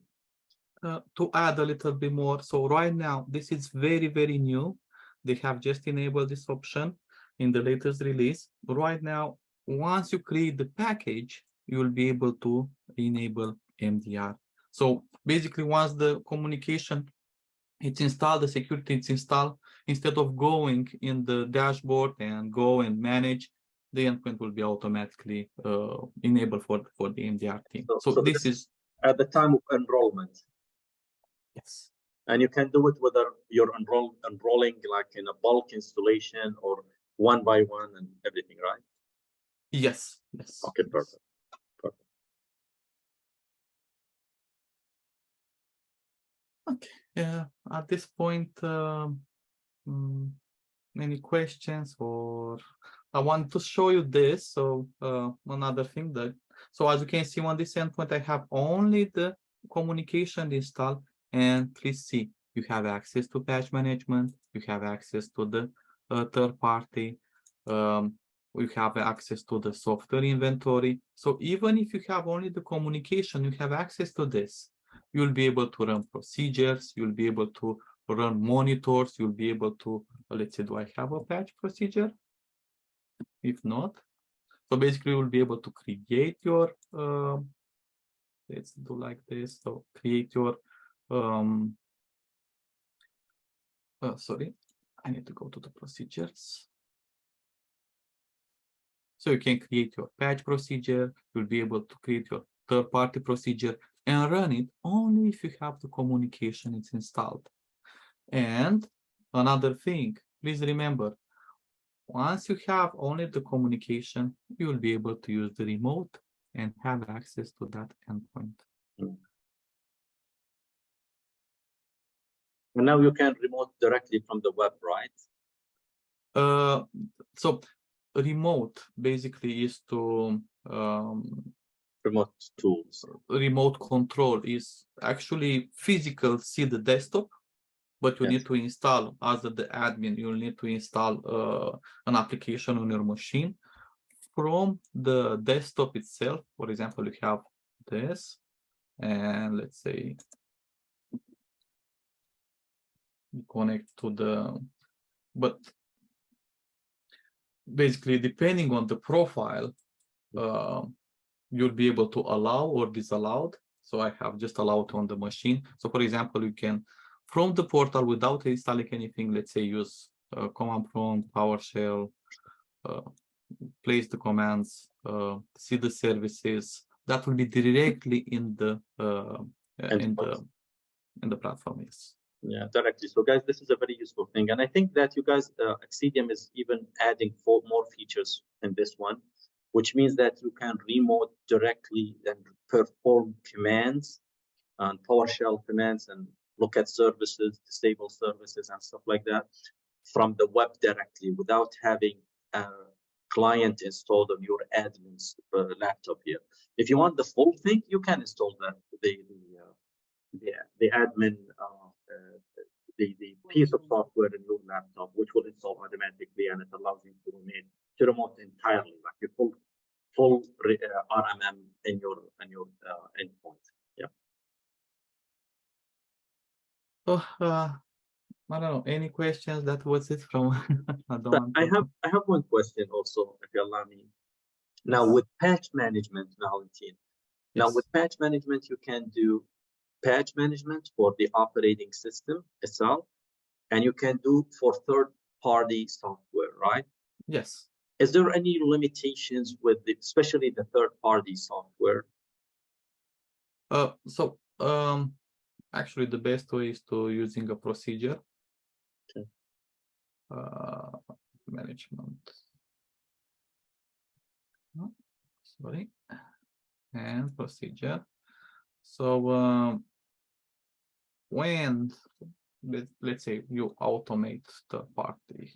To add a little bit more, so right now this is very, very new. They have just enabled this option in the latest release. Right now, once you create the package, you will be able to enable MDR. So basically, once the communication it's installed, the security is installed, instead of going in the dashboard and go and manage, the endpoint will be automatically enabled for the MDR team. So this is at the time of enrollment. Yes. And you can do it whether you're enrolling like in a bulk installation or one by one and everything, right? Yes. Yes. Okay, perfect. Perfect. Okay. Yeah. At this point, any questions, or I want to show you this. So another thing that, so as you can see on this endpoint, I have only the communication installed, and please see, you have access to patch management, you have access to the third party, you have access to the software inventory. So even if you have only the communication, you have access to this. You'll be able to run procedures, you'll be able to run monitors, you'll be able to, let's say, do I have a patch procedure? If not, so basically you'll be able to create your, let's do like this. So create your, sorry, I need to go to the procedures. So you can create your patch procedure, you'll be able to create your third-party procedure and run it only if you have the communication it's installed. And another thing, please remember, once you have only the communication, you will be able to use the remote and have access to that endpoint. And now you can remote directly from the web, right? So remote basically is to remote tools. Remote control is actually physical, see the desktop, but you need to install, as the admin, you'll need to install an application on your machine. From the desktop itself, for example, you have this, and let's say you connect to the, but basically depending on the profile, you'll be able to allow or disallow. So I have just allowed on the machine. So for example, you can, from the portal without installing anything, let's say use command prompt, PowerShell, place the commands, see the services. That will be directly in the in the platform. Yes. Yeah, directly. So guys, this is a very useful thing. And I think that you guys, Xcitium is even adding more features in this one, which means that you can remote directly and perform commands and PowerShell commands and look at services, disable services and stuff like that from the web directly without having a client installed on your admin's laptop here. If you want the full thing, you can install the admin the piece of software in your laptop, which will install automatically, and it allows you to remote entirely, like a full RMM in your endpoint. Yeah. So I don't know. Any questions? That was it from. I have one question also, if you allow me. Now with patch management, Valentin. Now with patch management, you can do patch management for the operating system itself, and you can do for third-party software, right? Yes. Is there any limitations with especially the third-party software? Actually, the best way is to using a procedure. Okay. Management. Oh, sorry. And procedure. So when let's say you automate the party,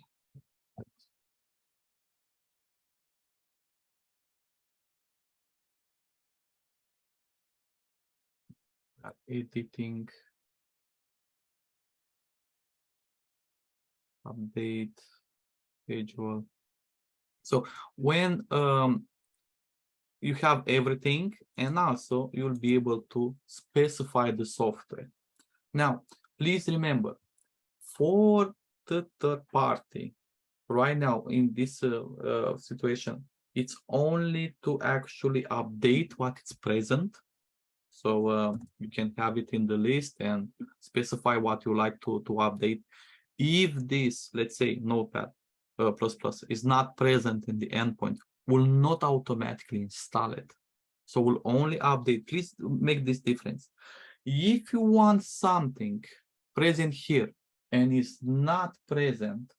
editing, update, schedule. So when you have everything, and also you'll be able to specify the software. Now, please remember, for the third party, right now in this situation, it's only to actually update what is present. So you can have it in the list and specify what you like to update. If this, let's say, Notepad++ is not present in the endpoint, will not automatically install it. So we'll only update. Please make this difference. If you want something present here and is not present,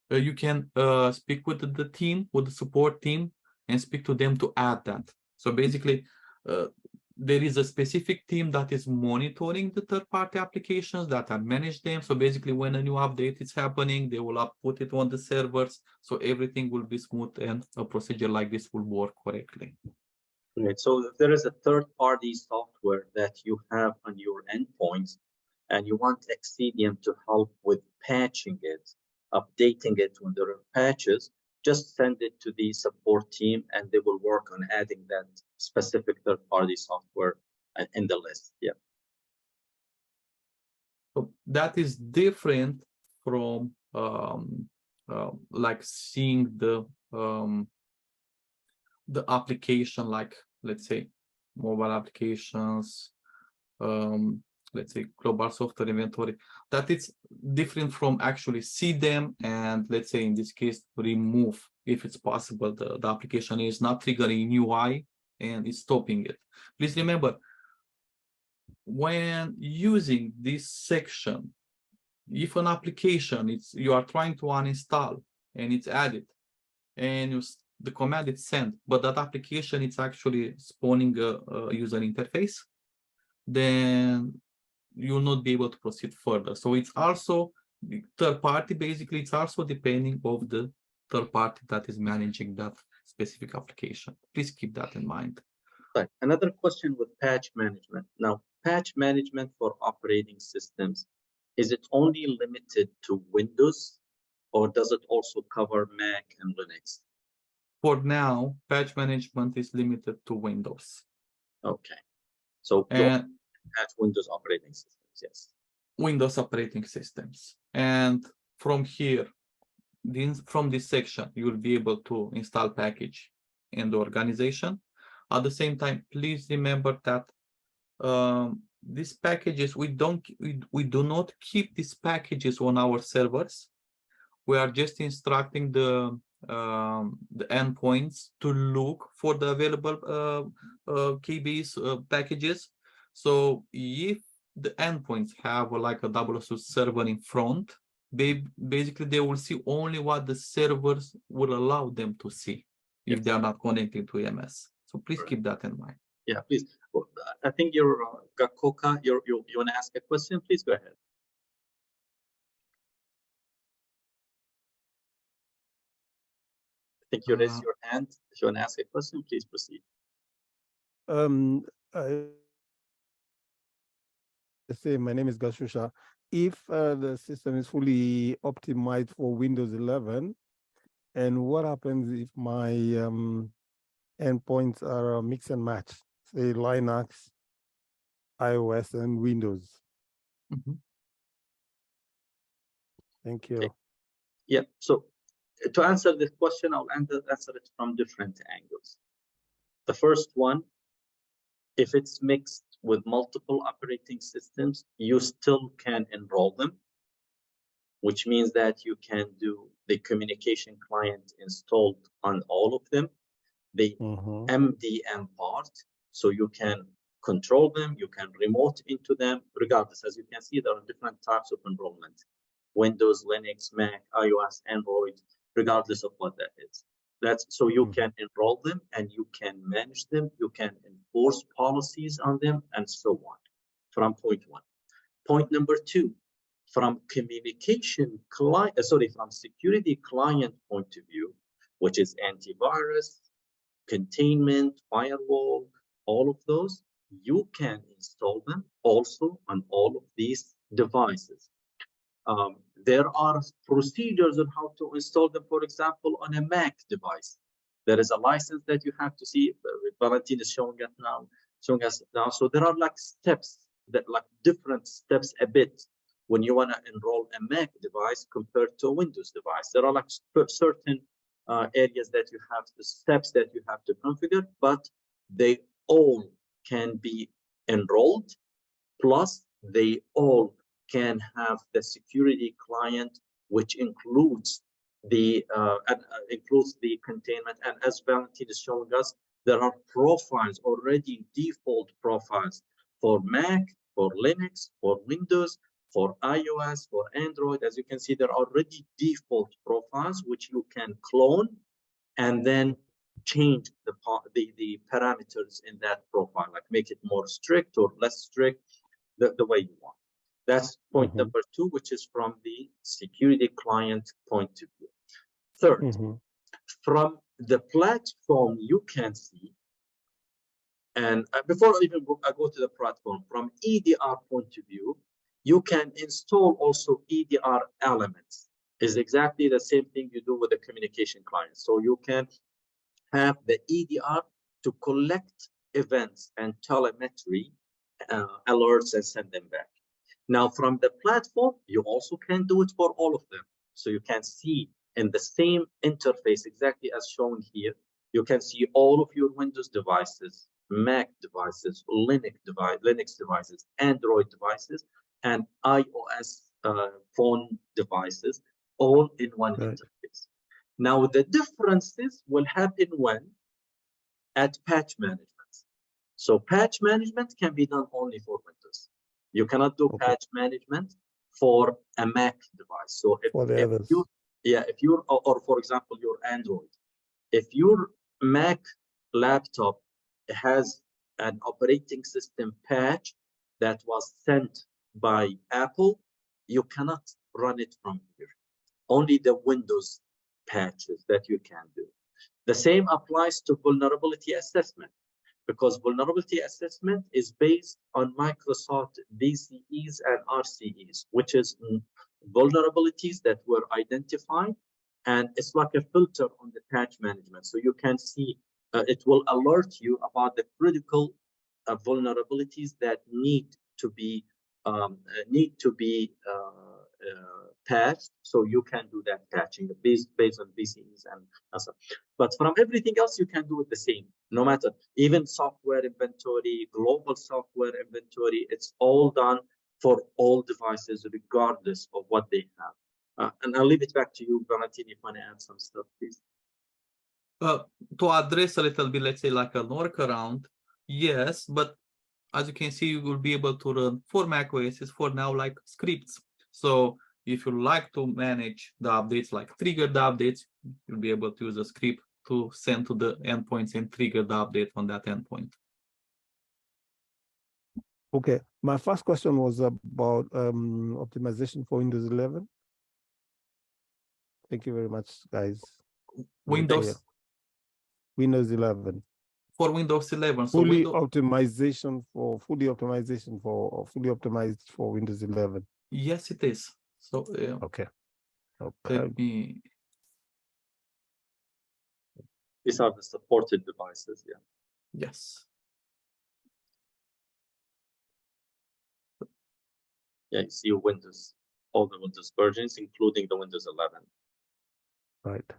you can speak with the team, with the support team, and speak to them to add that. So basically, there is a specific team that is monitoring the third-party applications that are manage them. So basically, when a new update is happening, they will put it on the servers, so everything will be smooth and a procedure like this will work correctly. Right. So if there is a third-party software that you have on your endpoints, and you want Xcitium to help with patching it, updating it when there are patches, just send it to the support team and they will work on adding that specific third-party software in the list. Yeah. So that is different from like seeing the application, like let's say mobile applications, let's say global software inventory, that it's different from actually see them and let's say in this case remove, if it's possible, the application is not triggering UI and it's stopping it. Please remember, when using this section, if an application you are trying to uninstall and it's added and the command is sent, but that application it's actually spawning a user interface, then you will not be able to proceed further. So it's also the third party, basically it's also depending of the third party that is managing that specific application. Please keep that in mind. Right. Another question with patch management. Now, patch management for operating systems, is it only limited to Windows or does it also cover Mac and Linux? For now, patch management is limited to Windows. Okay. So patch Windows operating systems, yes. Windows operating systems. And from here, from this section, you'll be able to install package in the organization. At the same time, please remember that these packages, we do not keep these packages on our servers. We are just instructing the endpoints to look for the available KBs packages. So if the endpoints have like a WSO server in front, basically they will see only what the servers will allow them to see if they are not connected to EMS. So please keep that in mind. Yeah, please. Well, I think you're Gakoka. You want to ask a question? Please go ahead. I think you raised your hand. If you want to ask a question, please proceed. Say my name is Gashusha. If the system is fully optimized for Windows 11, and what happens if my endpoints are mix and match, say Linux, iOS, and Windows? Thank you. Okay. Yeah. So to answer this question, I'll answer it from different angles. The first one, if it's mixed with multiple operating systems, you still can enroll them, which means that you can do the communication client installed on all of them, the MDM part, so you can control them, you can remote into them, regardless. As you can see, there are different types of enrollment: Windows, Linux, Mac, iOS, Android, regardless of what that is. That's so you can enroll them and you can manage them, you can enforce policies on them, and so on. From point one. Point number two, from communication client, from security client point of view, which is antivirus, containment, firewall, all of those, you can install them also on all of these devices. There are procedures on how to install them, for example, on a Mac device. There is a license that you have to see. Valentin is showing us now. So there are like steps, different steps a bit when you want to enroll a Mac device compared to a Windows device. There are like certain areas that you have, the steps that you have to configure, but they all can be enrolled. Plus, they all can have the security client, which includes the containment. And as Valentin is showing us, there are profiles already, default profiles for Mac, for Linux, for Windows, for iOS, for Android. As you can see, there are already default profiles which you can clone and then change the parameters in that profile, like make it more strict or less strict, the way you want. That's point number two, which is from the security client point of view. Third, from the platform, you can see, and before I go to the platform, from EDR point of view, you can install also EDR elements. It's exactly the same thing you do with the communication client. So you can have the EDR to collect events and telemetry alerts and send them back. Now, from the platform, you also can do it for all of them. So you can see in the same interface, exactly as shown here, you can see all of your Windows devices, Mac devices, Linux devices, Android devices, and iOS phone devices, all in one interface. Now, the differences will happen when at patch management. So patch management can be done only for Windows. You cannot do patch management for a Mac device. So if you're, or for example, your Android, if your Mac laptop has an operating system patch that was sent by Apple, you cannot run it from here. Only the Windows patches that you can do. The same applies to vulnerability assessment, because vulnerability assessment is based on Microsoft VCEs and RCEs, which is vulnerabilities that were identified, and it's like a filter on the patch management. So you can see, it will alert you about the critical vulnerabilities that need to be patched, so you can do that patching based on VCEs and so. But from everything else, you can do it the same, no matter, even software inventory, global software inventory, it's all done for all devices, regardless of what they have. And I'll leave it back to you, Valentin, if you want to add some stuff, please. To address a little bit, let's say like a workaround, yes, but as you can see, you will be able to run for Mac OS for now like scripts. So if you like to manage the updates, like trigger the updates, you'll be able to use a script to send to the endpoints and trigger the update on that endpoint. Okay, my first question was about optimization for Windows 11. Thank you very much, guys. Windows Windows 11. For Windows 11. So fully optimized for Windows 11. Yes, it is. So okay. Let me. These are the supported devices. Yeah. Yes. Yeah, you see Windows, all the Windows versions, including the Windows 11. Right.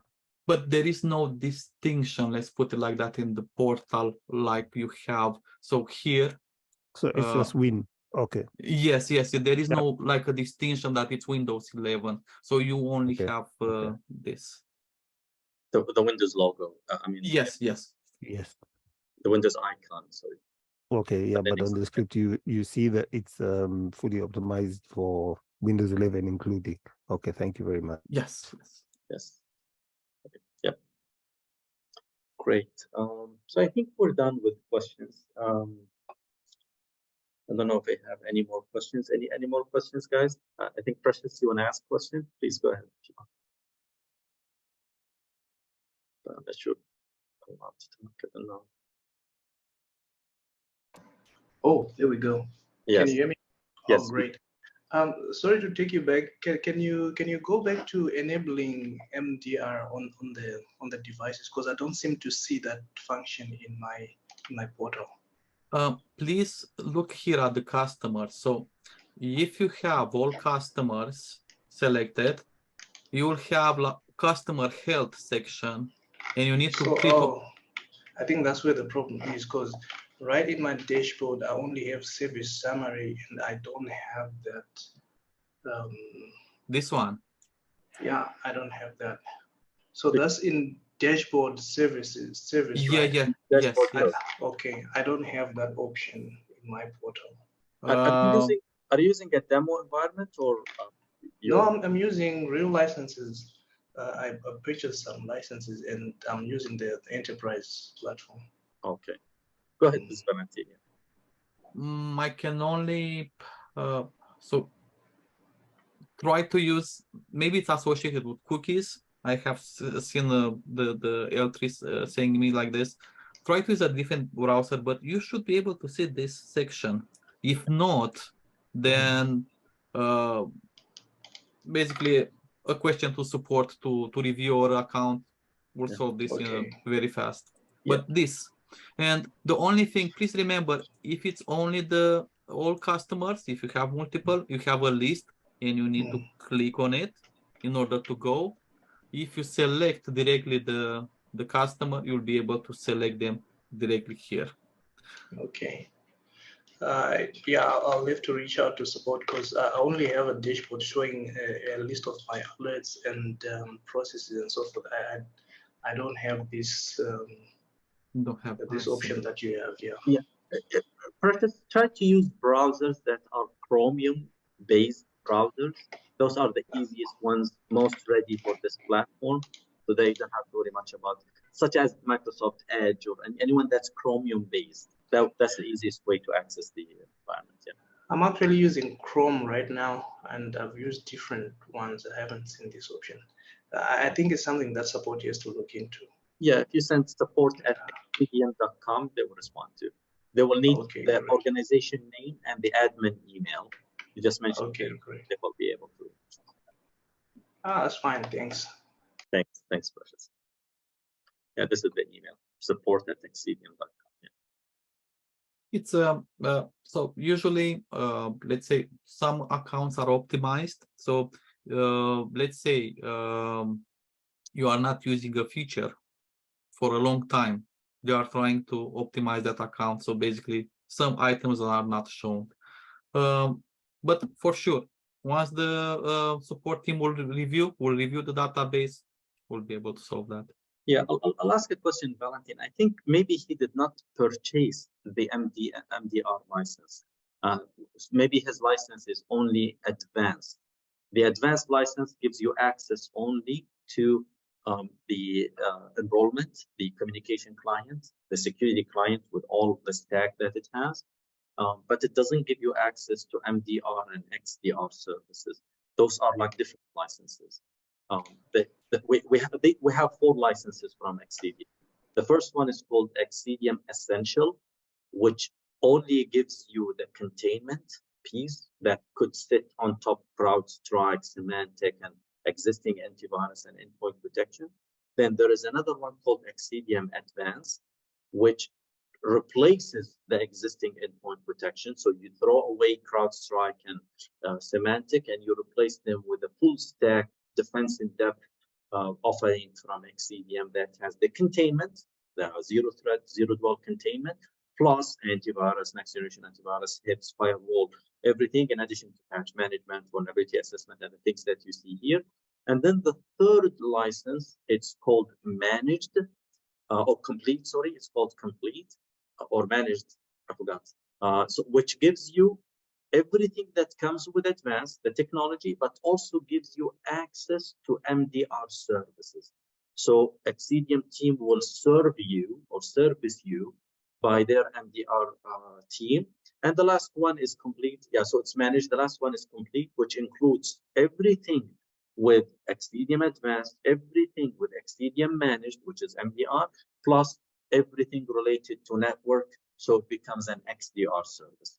But there is no distinction, let's put it like that, in the portal like you have. So here. So it's just Win. Okay. Yes. There is no like a distinction that it's Windows 11. So you only have this. The Windows logo. I mean. Yes. The Windows icon. Sorry. Okay, yeah, but on the script you see that it's fully optimized for Windows 11 including. Okay, thank you very much. Yes. Okay. Yep. Great. So I think we're done with questions. I don't know if I have any more questions. Any more questions, guys? I think Precious, you want to ask a question? Please go ahead. That should come out to look at the now. Oh, there we go. Yes. Can you hear me? Yes. Oh, great. Sorry to take you back. Can you go back to enabling MDR on the devices, because I don't seem to see that function in my portal. Please look here at the customers. So if you have all customers selected, you will have like customer health section, and you need to click. I think that's where the problem is, because right in my dashboard, I only have service summary, and I don't have that. This one. Yeah, I don't have that. So that's in dashboard service. Right? Yeah. Yes. Okay, I don't have that option in my portal. Are you using a demo environment or? No, I'm using real licenses. I purchased some licenses and I'm using the enterprise platform. Okay, go ahead, Ms. Valentini. I can only so try to use, maybe it's associated with cookies. I have seen the L3 saying me like this. Try to use a different browser, but you should be able to see this section. If not, then basically a question to support to review your account will solve this very fast. But this, and the only thing, please remember, if it's only the all customers, if you have multiple, you have a list and you need to click on it in order to go. If you select directly the customer, you'll be able to select them directly here. Okay. Yeah, I'll have to reach out to support, because I only have a dashboard showing a list of my alerts and processes and so forth. I don't have this this option that you have. Yeah. First, try to use browsers that are Chromium-based browsers. Those are the easiest ones, most ready for this platform, so they don't have to worry much about it. Such as Microsoft Edge or anyone that's Chromium-based. That's the easiest way to access the environment. Yeah. I'm actually using Chrome right now, and I've used different ones. I haven't seen this option. I think it's something that support has to look into. Yeah, if you send support@xcitium.com, they will respond to. They will need the organization name and the admin email. You just mentioned. Okay, great. They will be able to. That's fine. Thanks. Thanks, Precious. Yeah, this is the email, support@xcitium.com. It's so usually let's say some accounts are optimized. So let's say you are not using a feature for a long time. They are trying to optimize that account. So basically some items are not shown. But for sure, once the support team will review the database, we'll be able to solve that. Yeah, I'll ask a question, Valentin. I think maybe he did not purchase the MDR license. Maybe his license is only advanced. The advanced license gives you access only to the enrollment, the communication client, the security client with all the stack that it has, but it doesn't give you access to MDR and XDR services. Those are like different licenses. We have 4 licenses from Xcitium. The first one is called Xcitium Essential, which only gives you the containment piece that could sit on top CrowdStrike, Symantec, and existing antivirus and endpoint protection. Then there is another one called Xcitium Advanced, which replaces the existing endpoint protection. So you throw away CrowdStrike and Symantec, and you replace them with a full stack defense in depth offering from Xcitium that has the containment, the ZeroThreat, zero dwell containment, plus antivirus, next generation antivirus, HIPS, firewall, everything in addition to patch management, vulnerability assessment, and the things that you see here. And then the third license, it's called managed or complete, sorry, it's called complete or managed, I forgot. So which gives you everything that comes with advanced, the technology, but also gives you access to MDR services. So Xcitium team will serve you or service you by their MDR team. And the last one is complete. Yeah, so it's managed. The last one is complete, which includes everything with Xcitium Advanced, everything with Xcitium Managed, which is MDR, plus everything related to network. So it becomes an XDR service.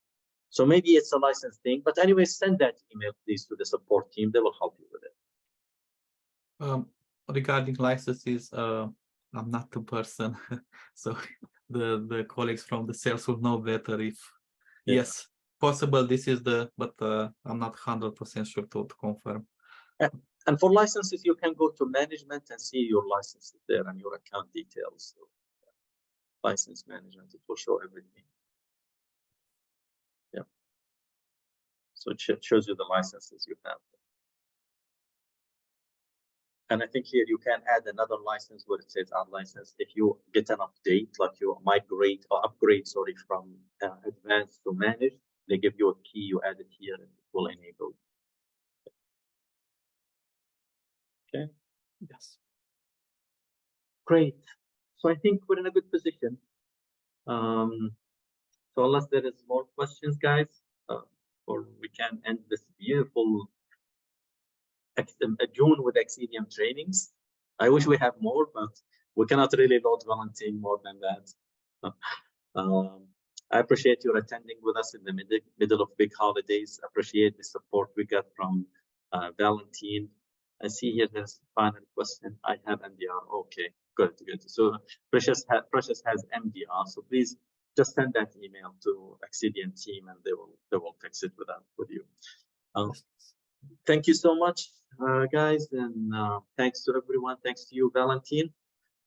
So maybe it's a license thing, but anyway, send that email please to the support team. They will help you with it. Regarding licenses, I'm not the person, so the colleagues from the sales will know better if yes, possible. This is but I'm not 100% sure to confirm. And for licenses, you can go to management and see your licenses there and your account details. So, license management, it will show everything. Yeah. So it shows you the licenses you have. And I think here you can add another license where it says add license. If you get an update, like you migrate or upgrade, sorry, from advanced to managed, they give you a key, you add it here and it will enable. Okay. Yes. Great. So I think we're in a good position. So unless there is more questions, guys, or we can end this beautiful June with Xcitium trainings. I wish we have more, but we cannot really load Valentin more than that. I appreciate your attending with us in the middle of big holidays. Appreciate the support we got from Valentin. I see here there's a final question. I have MDR. Okay, good. So Precious has MDR. So please just send that email to Xcitium team, and they will fix it with you. Thank you so much, guys, and thanks to everyone. Thanks to you, Valentin,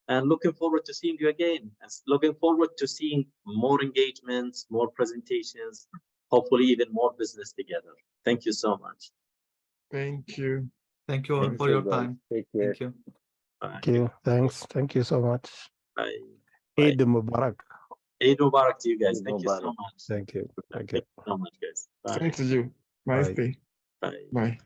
and looking forward to seeing you again. And looking forward to seeing more engagements, more presentations, hopefully even more business together. Thank you so much. Thank you. Thank you all for your time. Take care. Thank you. Thank you. Thanks. Thank you so much. Bye. Eid Mubarak. Eid Mubarak to you guys. Eid Thank you so Mubarak. much. Thank you. Thank you so much, guys. Bye. Thanks to you. Nice Bye. day. Bye. Bye.